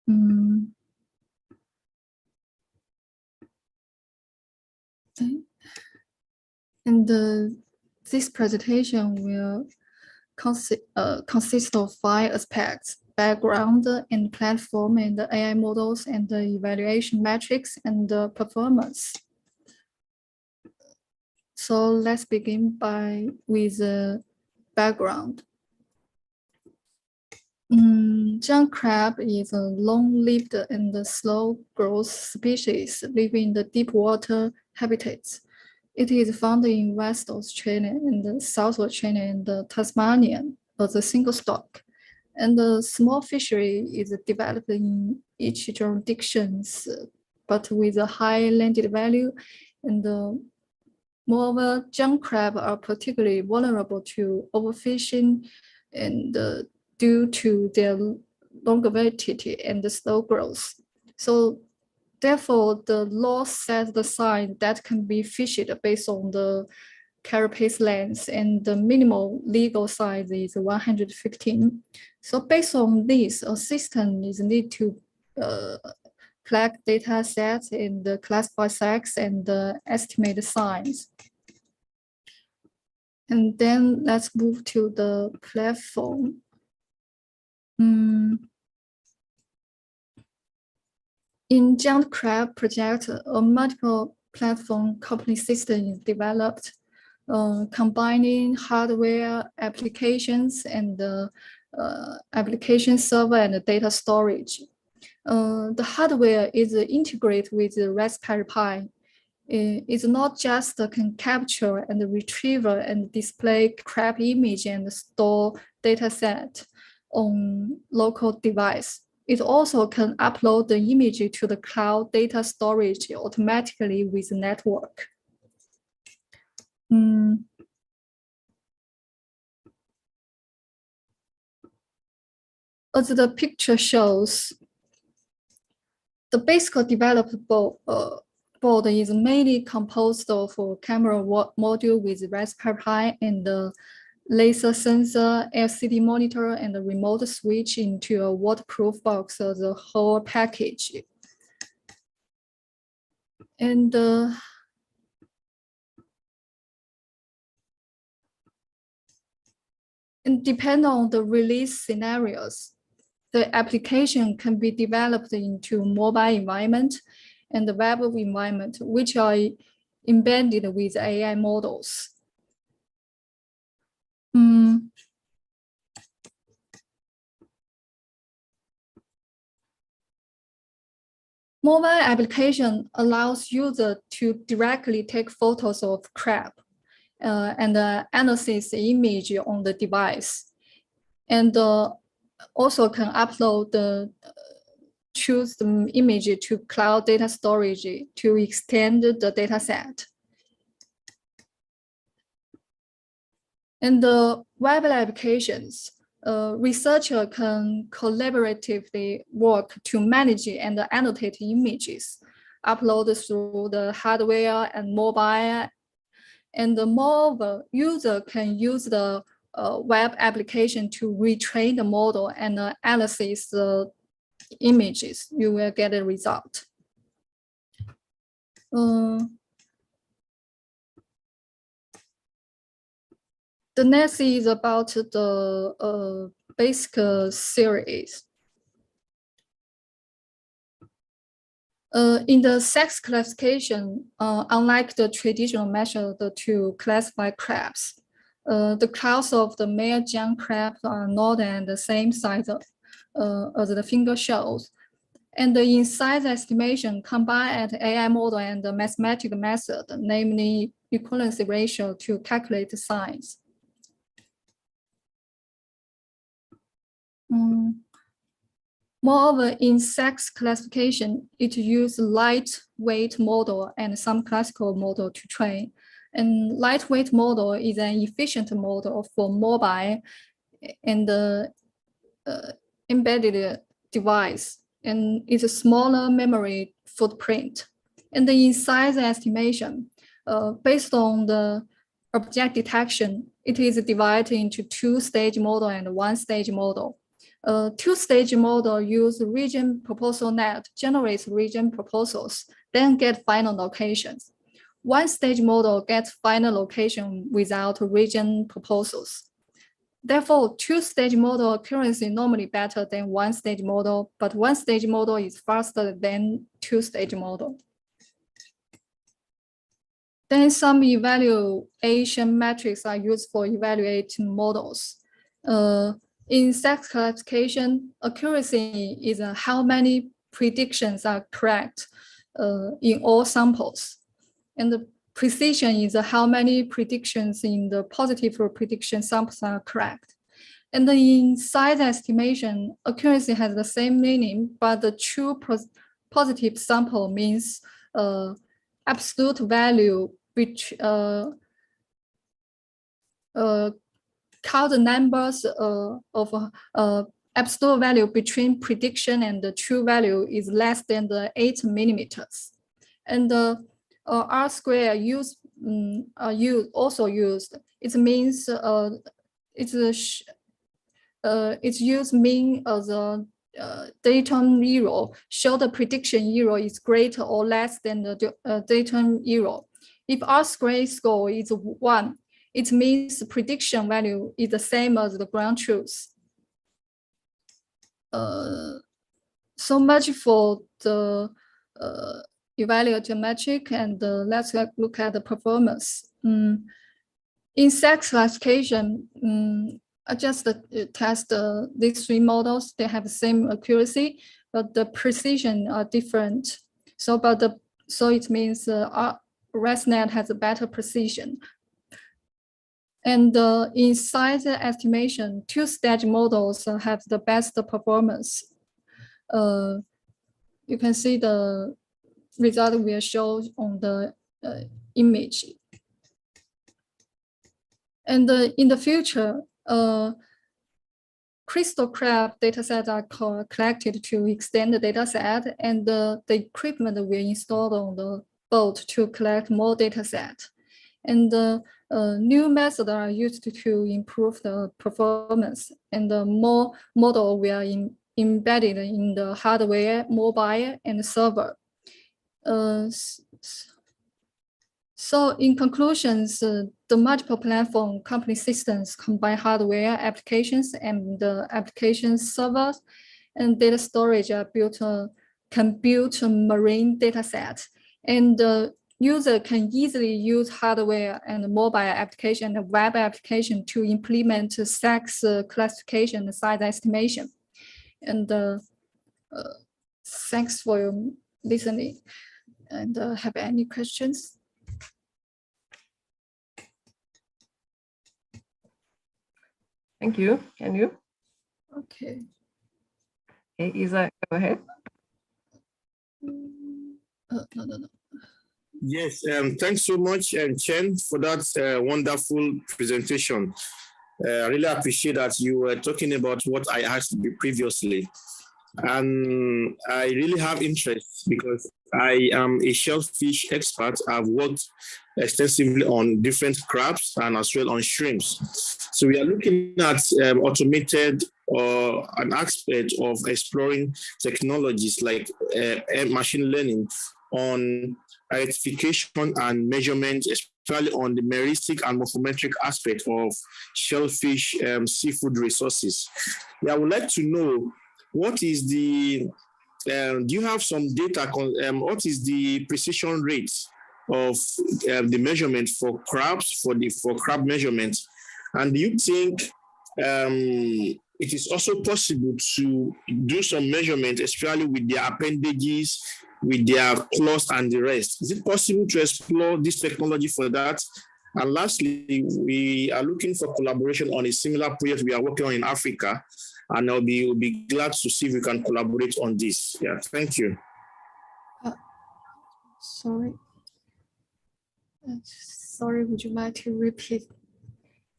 And this presentation will consists of 5 aspects: background and platform and the AI models and the evaluation metrics and the performance. So let's begin with the background. Giant crab is a long-lived and slow-growth species living in the deep water habitats. It is found in West Australia and South Australia and Tasmania as a single stock. And the small fishery is developed in each jurisdiction, but with a high landed value. And moreover, giant crab are particularly vulnerable to overfishing and due to their longevity and the slow growth. So therefore, the law sets the size that can be fished based on the carapace length, and the minimal legal size is 115. So based on this, a system is need to collect data sets and classify sex and estimate the size. And then let's move to the platform. In giant crab project, a multiple platform company system is developed, combining hardware applications and application server and data storage. The hardware is integrated with the Raspberry Pi. It's not just can capture and retrieve and display crab image and store data set on local device. It also can upload the image to the cloud data storage automatically with the network. As the picture shows, the basic developed board is mainly composed of a camera module with Raspberry Pi and the laser sensor, LCD monitor, and a remote switch into a waterproof box as a whole package. And depending on the release scenarios, the application can be developed into mobile environment and the web environment, which are embedded with AI models. Mobile application allows user to directly take photos of crab and analyze the image on the device, and also can upload choose the image to cloud data storage to extend the data set. And the web applications, researcher can collaboratively work to manage and annotate images, upload through the hardware and mobile. And moreover, user can use the web application to retrain the model and analyze the images. You will get a result. The next is about the Basque series. In the sex classification, unlike the traditional method to classify crabs, the claws of the male giant crabs are not at the same size as the finger shows. And in size estimation, combined AI model and the mathematical method, namely equivalency ratio, to calculate the size. Moreover, in sex classification, it uses lightweight model and some classical model to train. And lightweight model is an efficient model for mobile and embedded device, and it's a smaller memory footprint. And in size estimation, based on the object detection, it is divided into 2-stage model and 1-stage model. 2-stage model use region proposal net, generates region proposals, then get final locations. 1-stage model gets final location without region proposals. Therefore, two-stage model accuracy normally better than one-stage model, but one-stage model is faster than two-stage model. Then some evaluation metrics are used for evaluating models. In sex classification, accuracy is how many predictions are correct in all samples. And the precision is how many predictions in the positive prediction samples are correct. And in size estimation, accuracy has the same meaning, but the true positive sample means absolute value which count the numbers of absolute value between prediction and the true value is less than the 8 millimeters. And the R square also used. It means its use mean as a datum error. Show the prediction error is greater or less than the datum error. If R square score is 1, it means the prediction value is the same as the ground truth. So much for the evaluative metric, and let's look at the performance. In sex classification, I just test these 3 models. They have the same accuracy, but the precision are different. So it means ResNet has a better precision. And in size estimation, two-stage models have the best performance. You can see the result we show on the image. And in the future, crystal crab datasets are collected to extend the dataset, and the equipment will install on the boat to collect more dataset. And new methods are used to improve the performance, and more model will embedded in the hardware, mobile, and server. So in conclusions, the multiple platform company systems combine hardware applications and the application servers and data storage are can build a marine data set. And the user can easily use hardware and mobile application and web application to implement sex classification and size estimation. And thanks for your listening. And have any questions? Thank you. Can you? Okay. Okay, Isa, go ahead. No. Yes, thanks so much, Chen, for that wonderful presentation. I really appreciate that you were talking about what I asked previously. And I really have interest because I am a shellfish expert. I've worked extensively on different crabs and as well on shrimps. So we are looking at automated or an aspect of exploring technologies like machine learning on identification and measurement, especially on the meristic and morphometric aspect of shellfish seafood resources. I would like to know, what is the, do you have some data, what is the precision rate of the measurement for crabs, for crab measurement? And do you think it is also possible to do some measurement, especially with their appendages, with their claws and the rest? Is it possible to explore this technology for that? And lastly, we are looking for collaboration on a similar project we are working on in Africa. And we'll be glad to see if we can collaborate on this. Yeah, thank you. Sorry. Sorry, would you mind to repeat?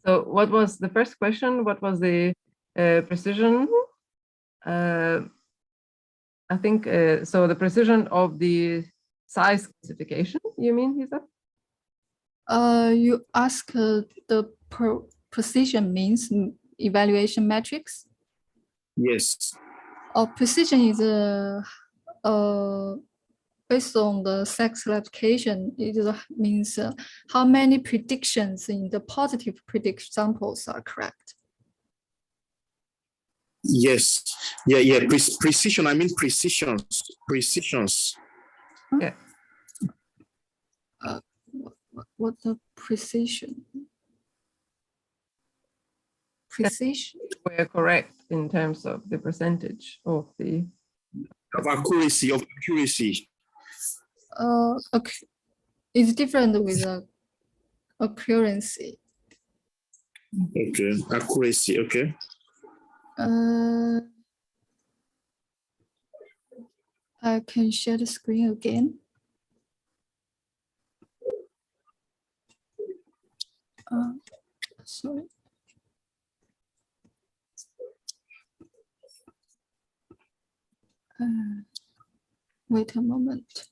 So what was the first question? What was the precision? I think, so the precision of the size classification, you mean, is that? You ask the precision means evaluation metrics? Yes. Precision is based on the sex classification. It means how many predictions in the positive prediction samples are correct. Yes. Yeah. Precision. I mean precisions. Yeah. What's the precision? Precision? We're correct in terms of the percentage of the accuracy. Okay. It's different with the accuracy. Okay, accuracy. Okay. I can share the screen again. Sorry. Wait a moment.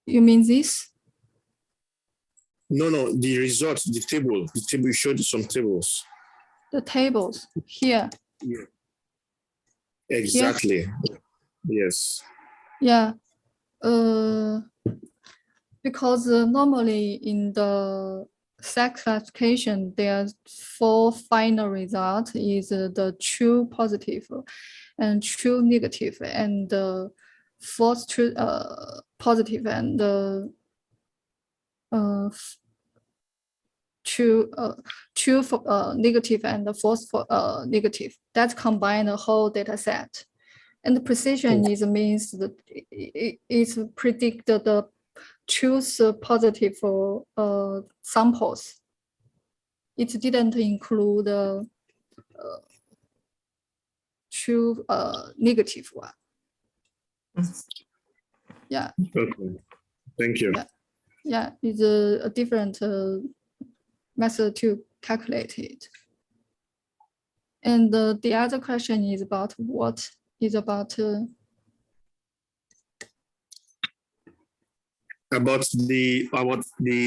You mean this? No, the results, the table you showed some tables. The tables here. Yeah. Exactly. Yes. Yeah. Because normally in the sex classification, there's 4 final results is the true positive and true negative and the false true positive and the true negative and the false negative. That combine the whole data set. And the precision is means that it predict the choose positive samples. It didn't include true negative one. Yeah. Okay. Thank you. Yeah, it's a different method to calculate it. And the other question is about what is about the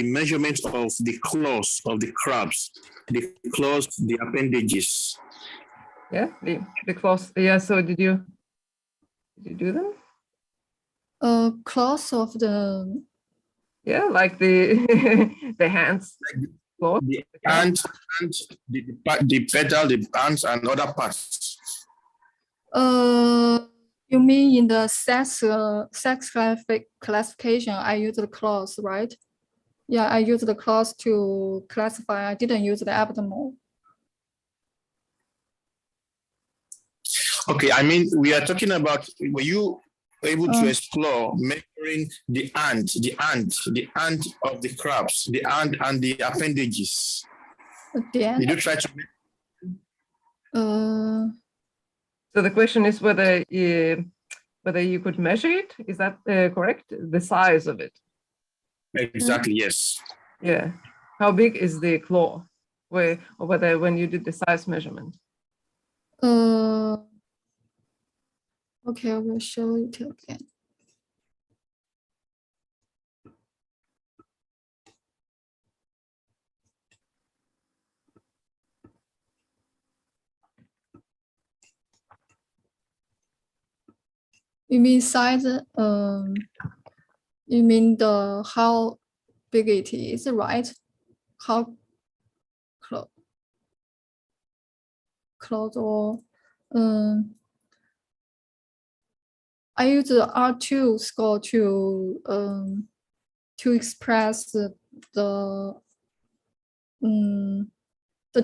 measurement of the claws of the crabs, the claws, the appendages. Yeah, the claws. Yeah. So did you do them? Claws of the. Yeah, like the the hands. Claws. The hand, the pedal, the hands, and other parts. You mean in the sex classification, I use the claws, right? Yeah, I use the claws to classify. I didn't use the abdomen. Okay, I mean, we are talking about, were you able to explore measuring the hand of the crabs, the hand and the appendages? Did you try to? So the question is whether you could measure it. Is that correct? The size of it. Exactly. Yes. Yeah. How big is the claw? Or whether when you did the size measurement. Okay, I will show it again. You mean size? You mean how big it is, right? How close or I use the R2 score to express the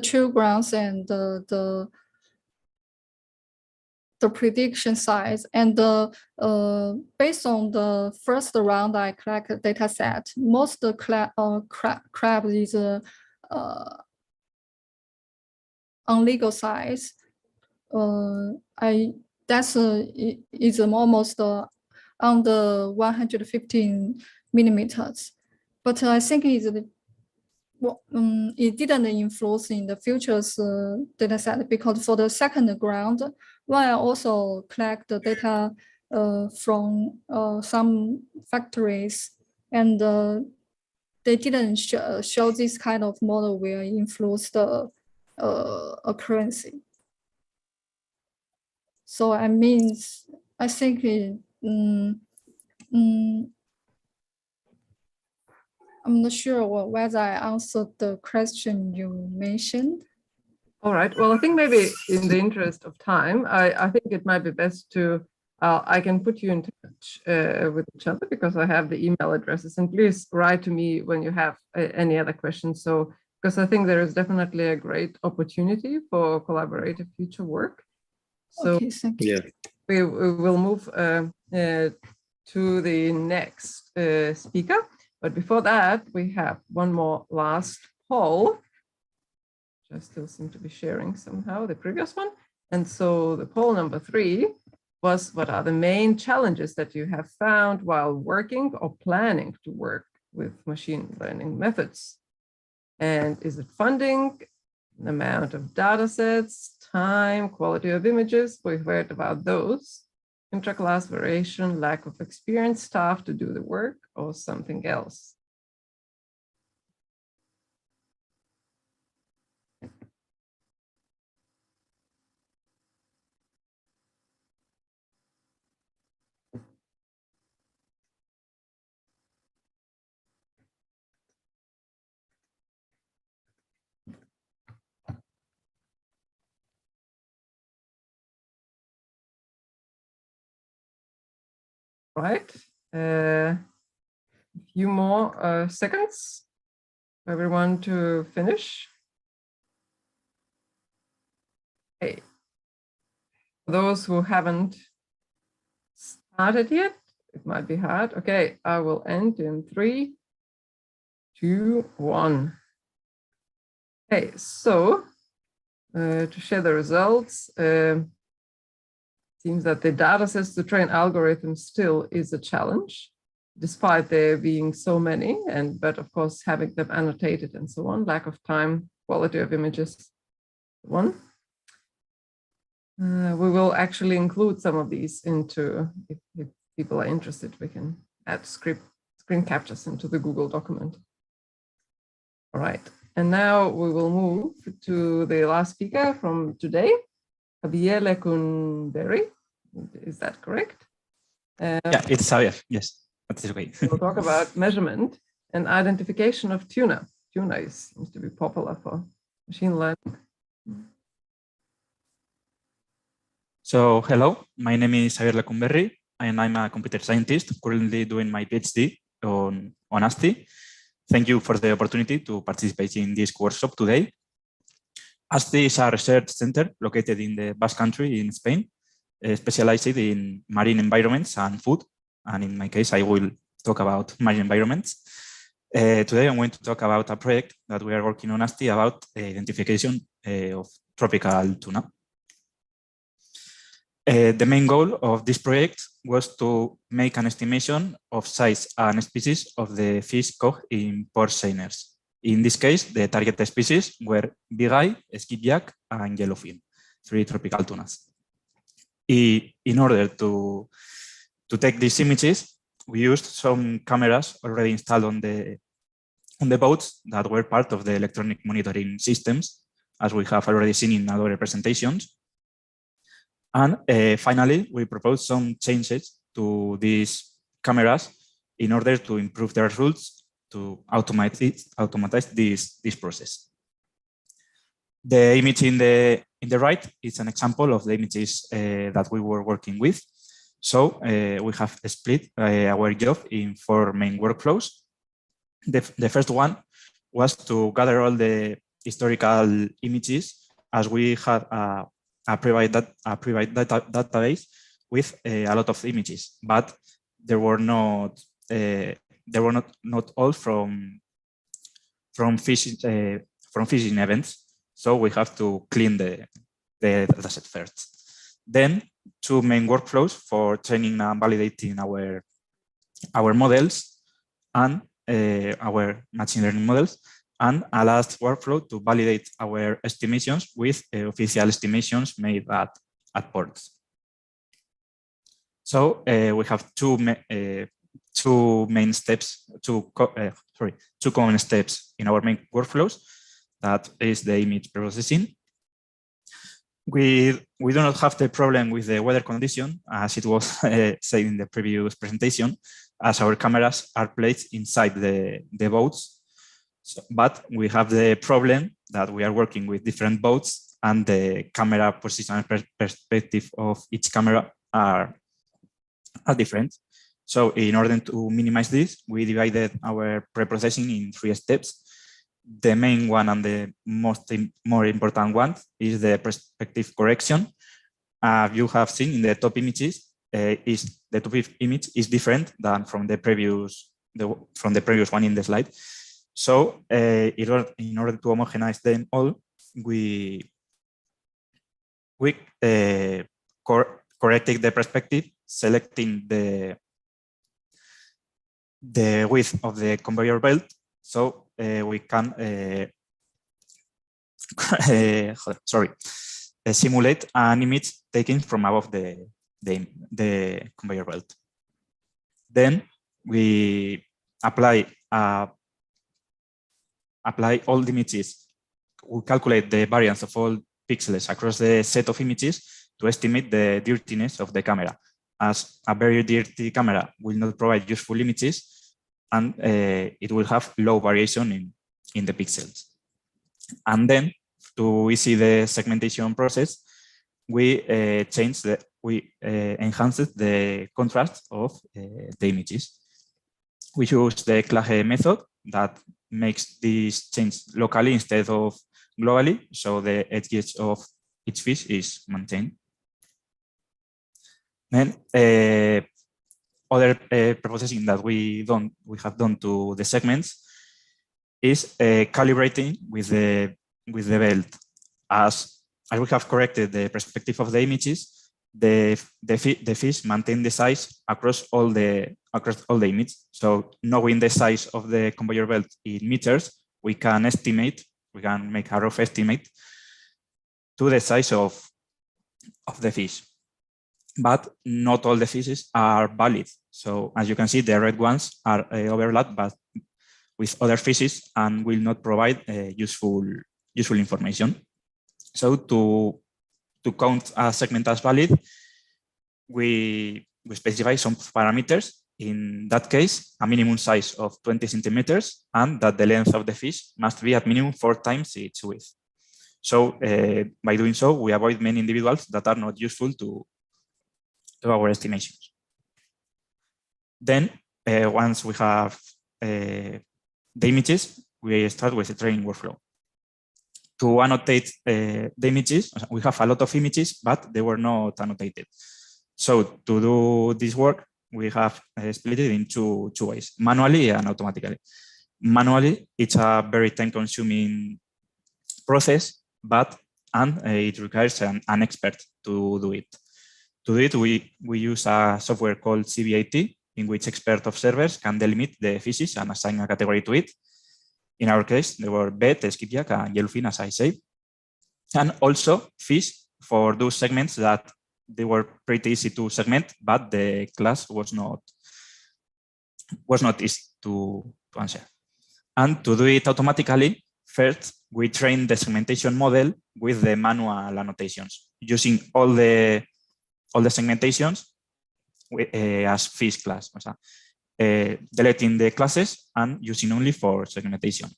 true grounds and the prediction size, and based on the first round I collect data set, most crab is on legal size. That's is almost under 115 millimeters, but I think it didn't influence in the future's data set, because for the second ground, when I also collect the data from some factories, and they didn't show this kind of model will influence the accuracy. So I mean, I think I'm not sure whether I answered the question you mentioned. All right. Well, I think maybe in the interest of time, I think it might be best to, I can put you in touch with each other because I have the email addresses, and please write to me when you have any other questions. So, because I think there is definitely a great opportunity for collaborative future work. So okay, thank you. we will move to the next speaker. But before that, we have one more last poll. I still seem to be sharing somehow the previous one. And so the poll number 3 was, what are the main challenges that you have found while working or planning to work with machine learning methods? And is it funding, the amount of data sets, time, quality of images? We've heard about those. Intra-class variation, lack of experienced staff to do the work, or something else? Right, a few more seconds for everyone to finish. Okay. For those who haven't started yet, it might be hard. Okay, I will end in 3, 2, 1. Okay, so to share the results, seems that the data sets to train algorithms still is a challenge, despite there being so many, but of course having them annotated and so on, lack of time, quality of images, one. We will actually include some of these into, if people are interested, we can add screen captures into the Google document. All right, and now we will move to the last speaker from today, Xabier Lekunberri. Is that correct? Yeah, it's Xabier. Yes, that is okay. We'll talk about measurement and identification of tuna. Tuna seems to be popular for machine learning. So, hello, my name is Xabier Lekunberri, and I'm a computer scientist currently doing my PhD on AZTI. Thank you for the opportunity to participate in this workshop today. AZTI is a research center located in the Basque Country in Spain, specialized in marine environments and food. And in my case, I will talk about marine environments. Today, I'm going to talk about a project that we are working on AZTI about identification of tropical tuna. The main goal of this project was to make an estimation of size and species of the fish caught in port seiners. In this case, the target species were bigeye, skipjack, and yellowfin, 3 tropical tunas. In order to take these images, we used some cameras already installed on the boats that were part of the electronic monitoring systems, as we have already seen in other presentations. And finally, we proposed some changes to these cameras in order to improve the results to automatize this process. The image in the right is an example of the images that we were working with. So we have split our job in 4 main workflows. The first one was to gather all the historical images, as we had a private database with a lot of images, but they were not all from fishing events. So we have to clean the dataset first. Then 2 main workflows for training and validating our models and our machine learning models, and a last workflow to validate our estimations with official estimations made at ports. So we have two common steps in our main workflows. That is the image processing. We do not have the problem with the weather condition, as it was said in the previous presentation, as our cameras are placed inside the boats. So, but we have the problem that we are working with different boats, and the camera position and perspective of each camera are different. So in order to minimize this, we divided our pre-processing in 3 steps. The main one and the more important one is the perspective correction. You have seen in the top images, the top image is different than from the previous one in the slide. So in order to homogenize them all, we corrected the perspective, selecting the width of the conveyor belt, so we can simulate an image taken from above the conveyor belt. Then we apply all the images. We calculate the variance of all pixels across the set of images to estimate the dirtiness of the camera, as a very dirty camera will not provide useful images, and it will have low variation in the pixels. And then to easy the segmentation process, we enhanced the contrast of the images. We use the Klage method that makes this change locally instead of globally, so the edges of each fish is maintained. Then other processing that we have done to the segments is calibrating with the belt. As we have corrected the perspective of the images, the fish maintain the size across all the images. So knowing the size of the conveyor belt in meters, we can make a rough estimate to the size of the fish. But not all the fishes are valid. So as you can see, the red ones are overlapped, but with other fishes, and will not provide useful information. So to count a segment as valid, we specify some parameters. In that case, a minimum size of 20 centimeters, and that the length of the fish must be at minimum 4 times its width. So by doing so, we avoid many individuals that are not useful to our estimations. Then once we have the images, we start with the training workflow. To annotate the images, we have a lot of images, but they were not annotated. So to do this work, we have split it in two ways, manually and automatically. Manually, it's a very time-consuming process, and it requires an expert to do it. To do it, we use a software called CBIT, in which expert observers can delimit the fishes and assign a category to it. In our case, there were bait, skipjack, and yellowfin, as I said, and also fish for those segments that they were pretty easy to segment, but the class was not easy to answer. And to do it automatically, first we train the segmentation model with the manual annotations, using all the segmentations as fish class, deleting the classes and using only for segmentation.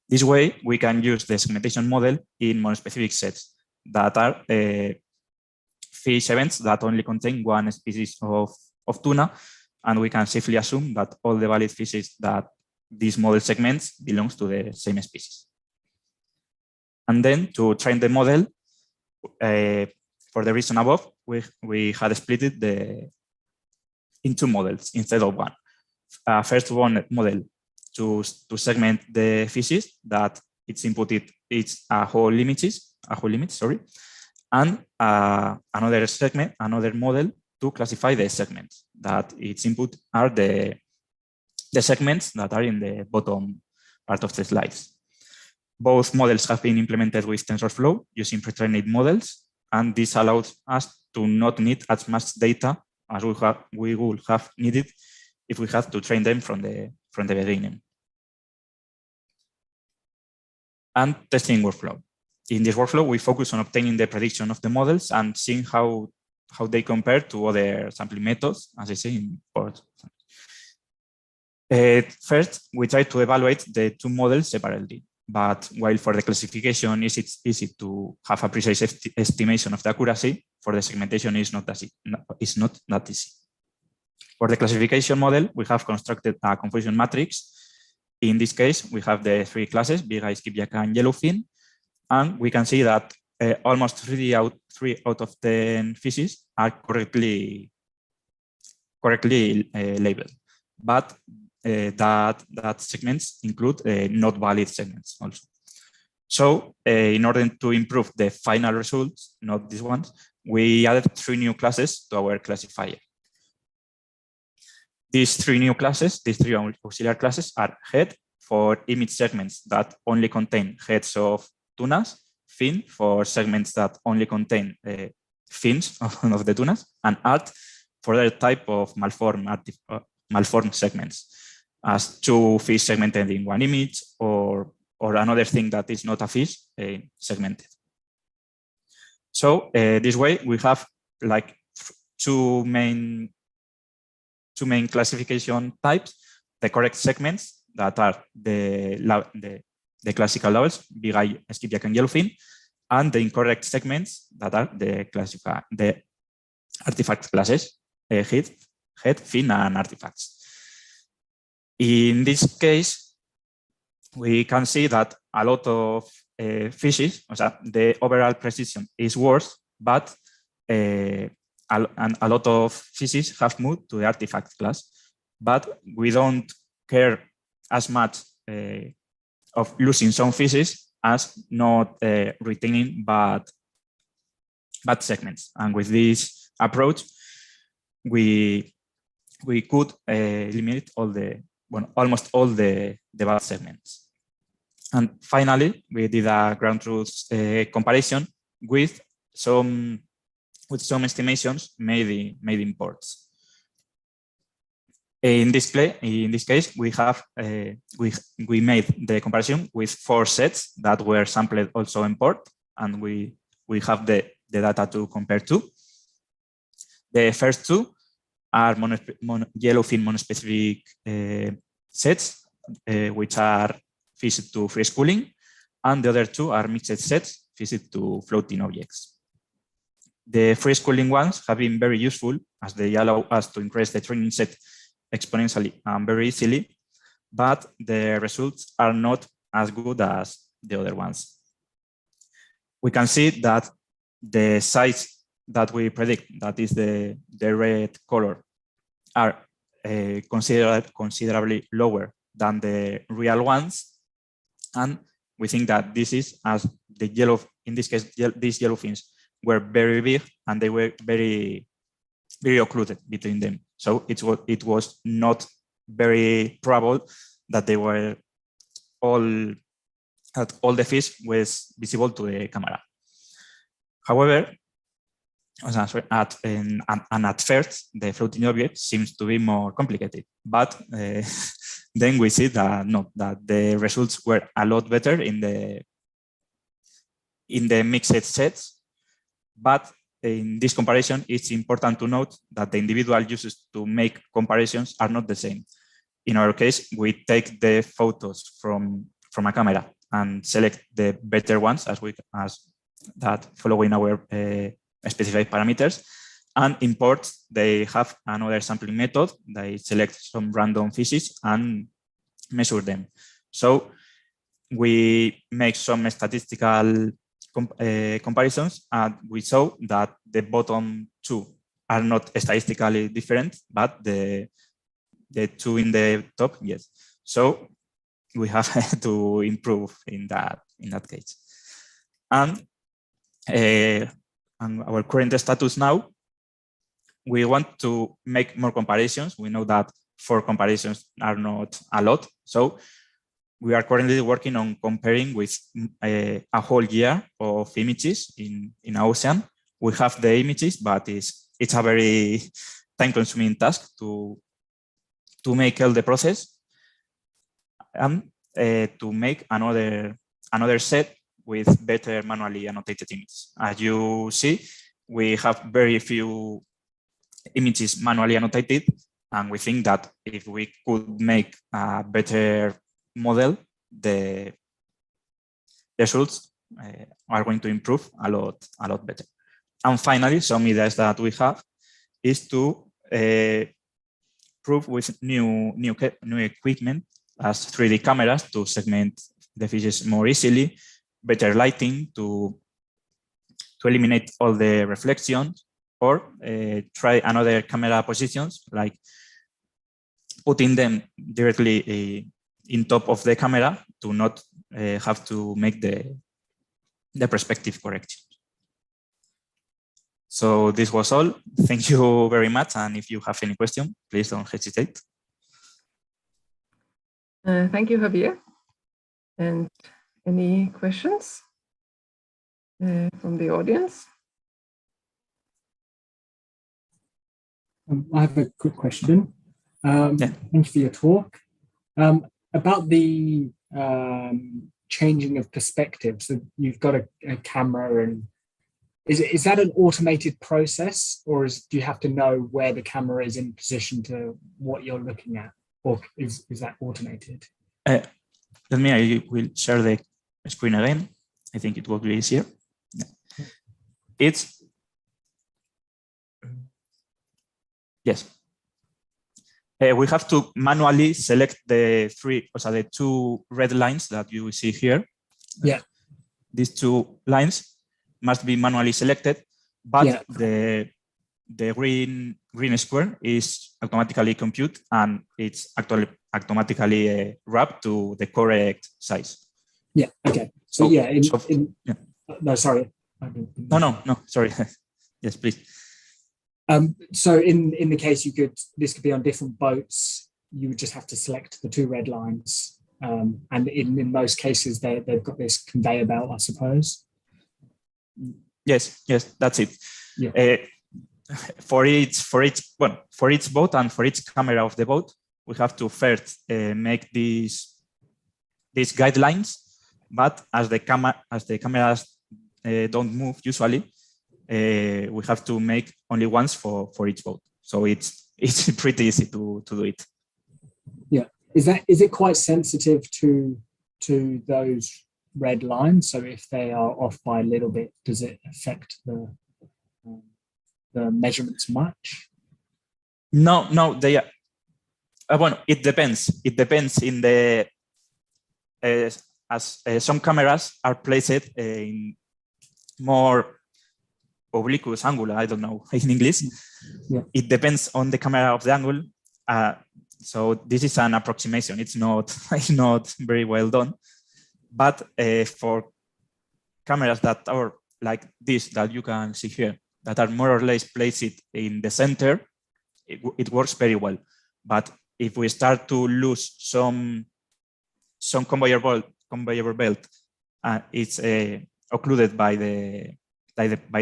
This way, we can use the segmentation model in more specific sets that are fish events that only contain one species of tuna, and we can safely assume that all the valid fishes that these model segments belongs to the same species. And then to train the model, for the reason above, we had split it in 2 models instead of 1. First one model to segment the fishes that it's inputted, it's a whole image, and another model to classify the segments that its input are the segments that are in the bottom part of the slides. Both models have been implemented with TensorFlow using pre-trained models, and this allows us to not need as much data as we would have needed if we had to train them from the beginning. And testing workflow. in this workflow, we focus on obtaining the prediction of the models and seeing how they compare to other sampling methods, as I say in part. First, we try to evaluate the two models separately, but while for the classification it's easy to have a precise estimation of the accuracy, for the segmentation it's not that easy. For the classification model, we have constructed a confusion matrix. In this case, we have the three classes, big eye, skipjack, and yellowfin, and we can see that almost 3 out of 10 fishes are correctly labeled, but that segments include not valid segments also. So in order to improve the final results, not these ones, we added 3 new classes to our classifier. These 3 new classes, these 3 auxiliary classes are head for image segments that only contain heads of tunas, fin for segments that only contain fins of the tunas, and art for other type of malformed segments, as 2 fish segmented in 1 image, or another thing that is not a fish segmented. So this way we have like two main classification types: the correct segments that are the classical levels, big eye, skipjack, and yellowfin, and the incorrect segments that are the artifact classes, head, fin, and artifacts. In this case, we can see that a lot of fishes, the overall precision is worse, but a lot of fishes have moved to the artifact class, but we don't care as much of losing some fishes as not retaining bad segments. And with this approach, we could eliminate almost all the bad segments. And finally, we did a ground truth comparison with some estimations made in ports. In this case, we have we made the comparison with 4 sets that were sampled also in port, and we have the data to compare to. The first 2 are yellowfin monospecific sets, which are fished to free schooling, and the other 2 are mixed sets fished to floating objects. The free schooling ones have been very useful as they allow us to increase the training set exponentially and very easily, but the results are not as good as the other ones. We can see that the size that we predict, that is the red color, are considerably lower than the real ones, and we think that this is as the yellow, in this case, these yellowfins were very big and they were very occluded between them. So it was not very probable that they were that all the fish was visible to the camera. However, at first, the floating object seems to be more complicated, but then we see that that the results were a lot better in the mixed sets. But in this comparison, it's important to note that the individual uses to make comparisons are not the same. In our case, we take the photos from a camera and select the better ones as that following our specified parameters. And in ports, they have another sampling method. They select some random fishes and measure them. So we make some statistical comparisons, and we saw that the bottom 2 are not statistically different, but the 2 in the top, yes. So we have to improve in that case. And our current status now, we want to make more comparisons. We know that 4 comparisons are not a lot, so we are currently working on comparing with a whole year of images in our ocean. We have the images, but it's a very time-consuming task to make all the process and to make another set with better manually annotated images. As you see, we have very few images manually annotated, and we think that if we could make a better model, the results are going to improve a lot better. And finally, some ideas that we have is to prove with new equipment as 3D cameras to segment the fishes more easily, better lighting to eliminate all the reflections, or try another camera positions, like putting them directly in top of the camera to not have to make the perspective correction. So this was all. Thank you very much. And if you have any question, please don't hesitate. Thank you, Xabier. And any questions from the audience? I have a quick question. Thank you for your talk. About the changing of perspective. So you've got a camera, and is that an automated process, or do you have to know where the camera is in position to what you're looking at, or is that automated? I will share the screen again. I think it will be easier. It's yes. We have to manually select the two red lines that you see here. Yeah. These two lines must be manually selected, but the green square is automatically computed, and it's actually automatically wrapped to the correct size. Yeah. Okay. So no, sorry. No. Sorry. Yes, please. So in the case this could be on different boats, you would just have to select the two red lines. And in most cases, they've got this conveyor belt, I suppose. Yes, that's it. Yeah. For each boat and for each camera of the boat, we have to first make these guidelines. But as the cameras don't move usually, we have to make only once for each boat. So it's pretty easy to do it. Yeah. Is it quite sensitive to those red lines? So if they are off by a little bit, does it affect the measurements much? No, they are. Well, it depends. It depends in the some cameras are placed in more obliquous angle. I don't know in English. Yeah. It depends on the camera of the angle. So this is an approximation. It's not very well done. But for cameras that are like this that you can see here, that are more or less placed in the center, it works very well. But if we start to lose some conveyor belt, it's occluded by the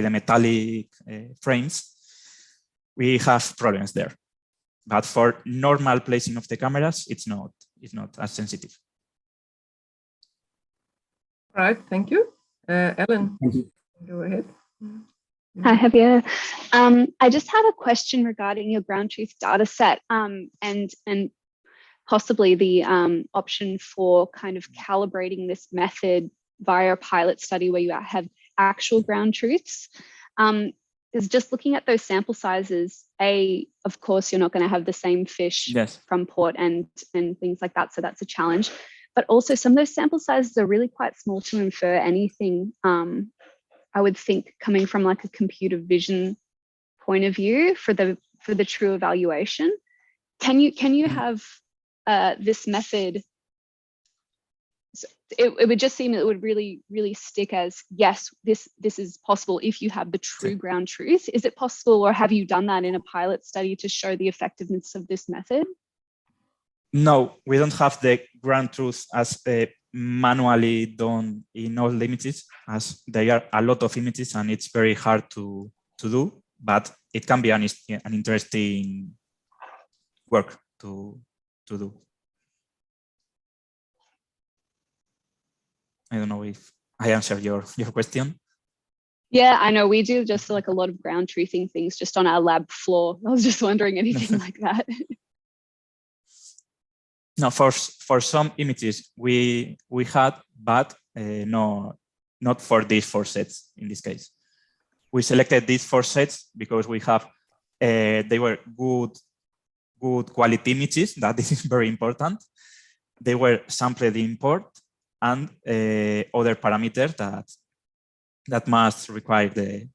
metallic frames, we have problems there. But for normal placing of the cameras, it's not as sensitive. All right, thank you. Ellen, thank you. Go ahead. Hi, Xabier. I just had a question regarding your ground truth data set and possibly the option for kind of calibrating this method via a pilot study where you have actual ground truths. Is just looking at those sample sizes, of course, you're not going to have the same fish from port and things like that. So that's a challenge. But also some of those sample sizes are really quite small to infer anything, I would think, coming from like a computer vision point of view for the true evaluation. Can you have this method? It would just seem that it would really, really stick as, yes, this is possible if you have the true ground truth. Is it possible, or have you done that in a pilot study to show the effectiveness of this method? No, we don't have the ground truth as manually done in all the images, as there are a lot of images and it's very hard to do, but it can be an interesting work to do. I don't know if I answer your question. Yeah, I know we do just like a lot of ground truthing things just on our lab floor. I was just wondering anything like that. No, for some images we had, but no, not for these 4 sets in this case. We selected these 4 sets because we have they were good quality images. That this is very important. They were sampled in port and other parameters that must require the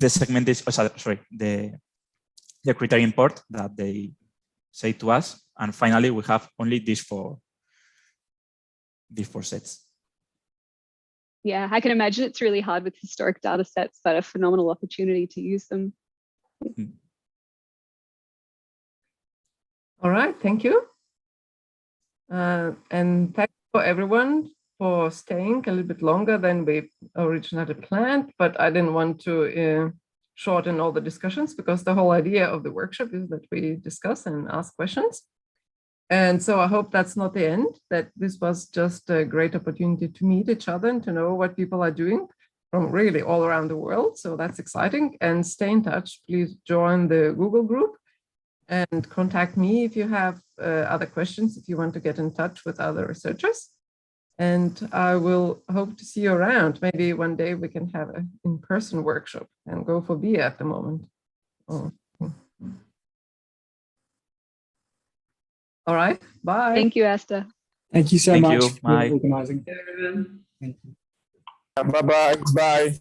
segmentation. Sorry, the criterion port that they say to us. And finally, we have only these four sets. Yeah, I can imagine it's really hard with historic data sets, but a phenomenal opportunity to use them. All right, thank you. And thanks for everyone for staying a little bit longer than we originally planned, but I didn't want to shorten all the discussions because the whole idea of the workshop is that we discuss and ask questions. And so I hope that's not the end, that this was just a great opportunity to meet each other and to know what people are doing from really all around the world. So that's exciting. And stay in touch. Please join the Google group and contact me if you have other questions, if you want to get in touch with other researchers. And I will hope to see you around. Maybe one day we can have an in-person workshop and go for beer at the moment. Oh. All right, bye. Thank you, Asta. Thank you so Thank much you. for Bye. organizing. Thank you. Bye-bye. Bye.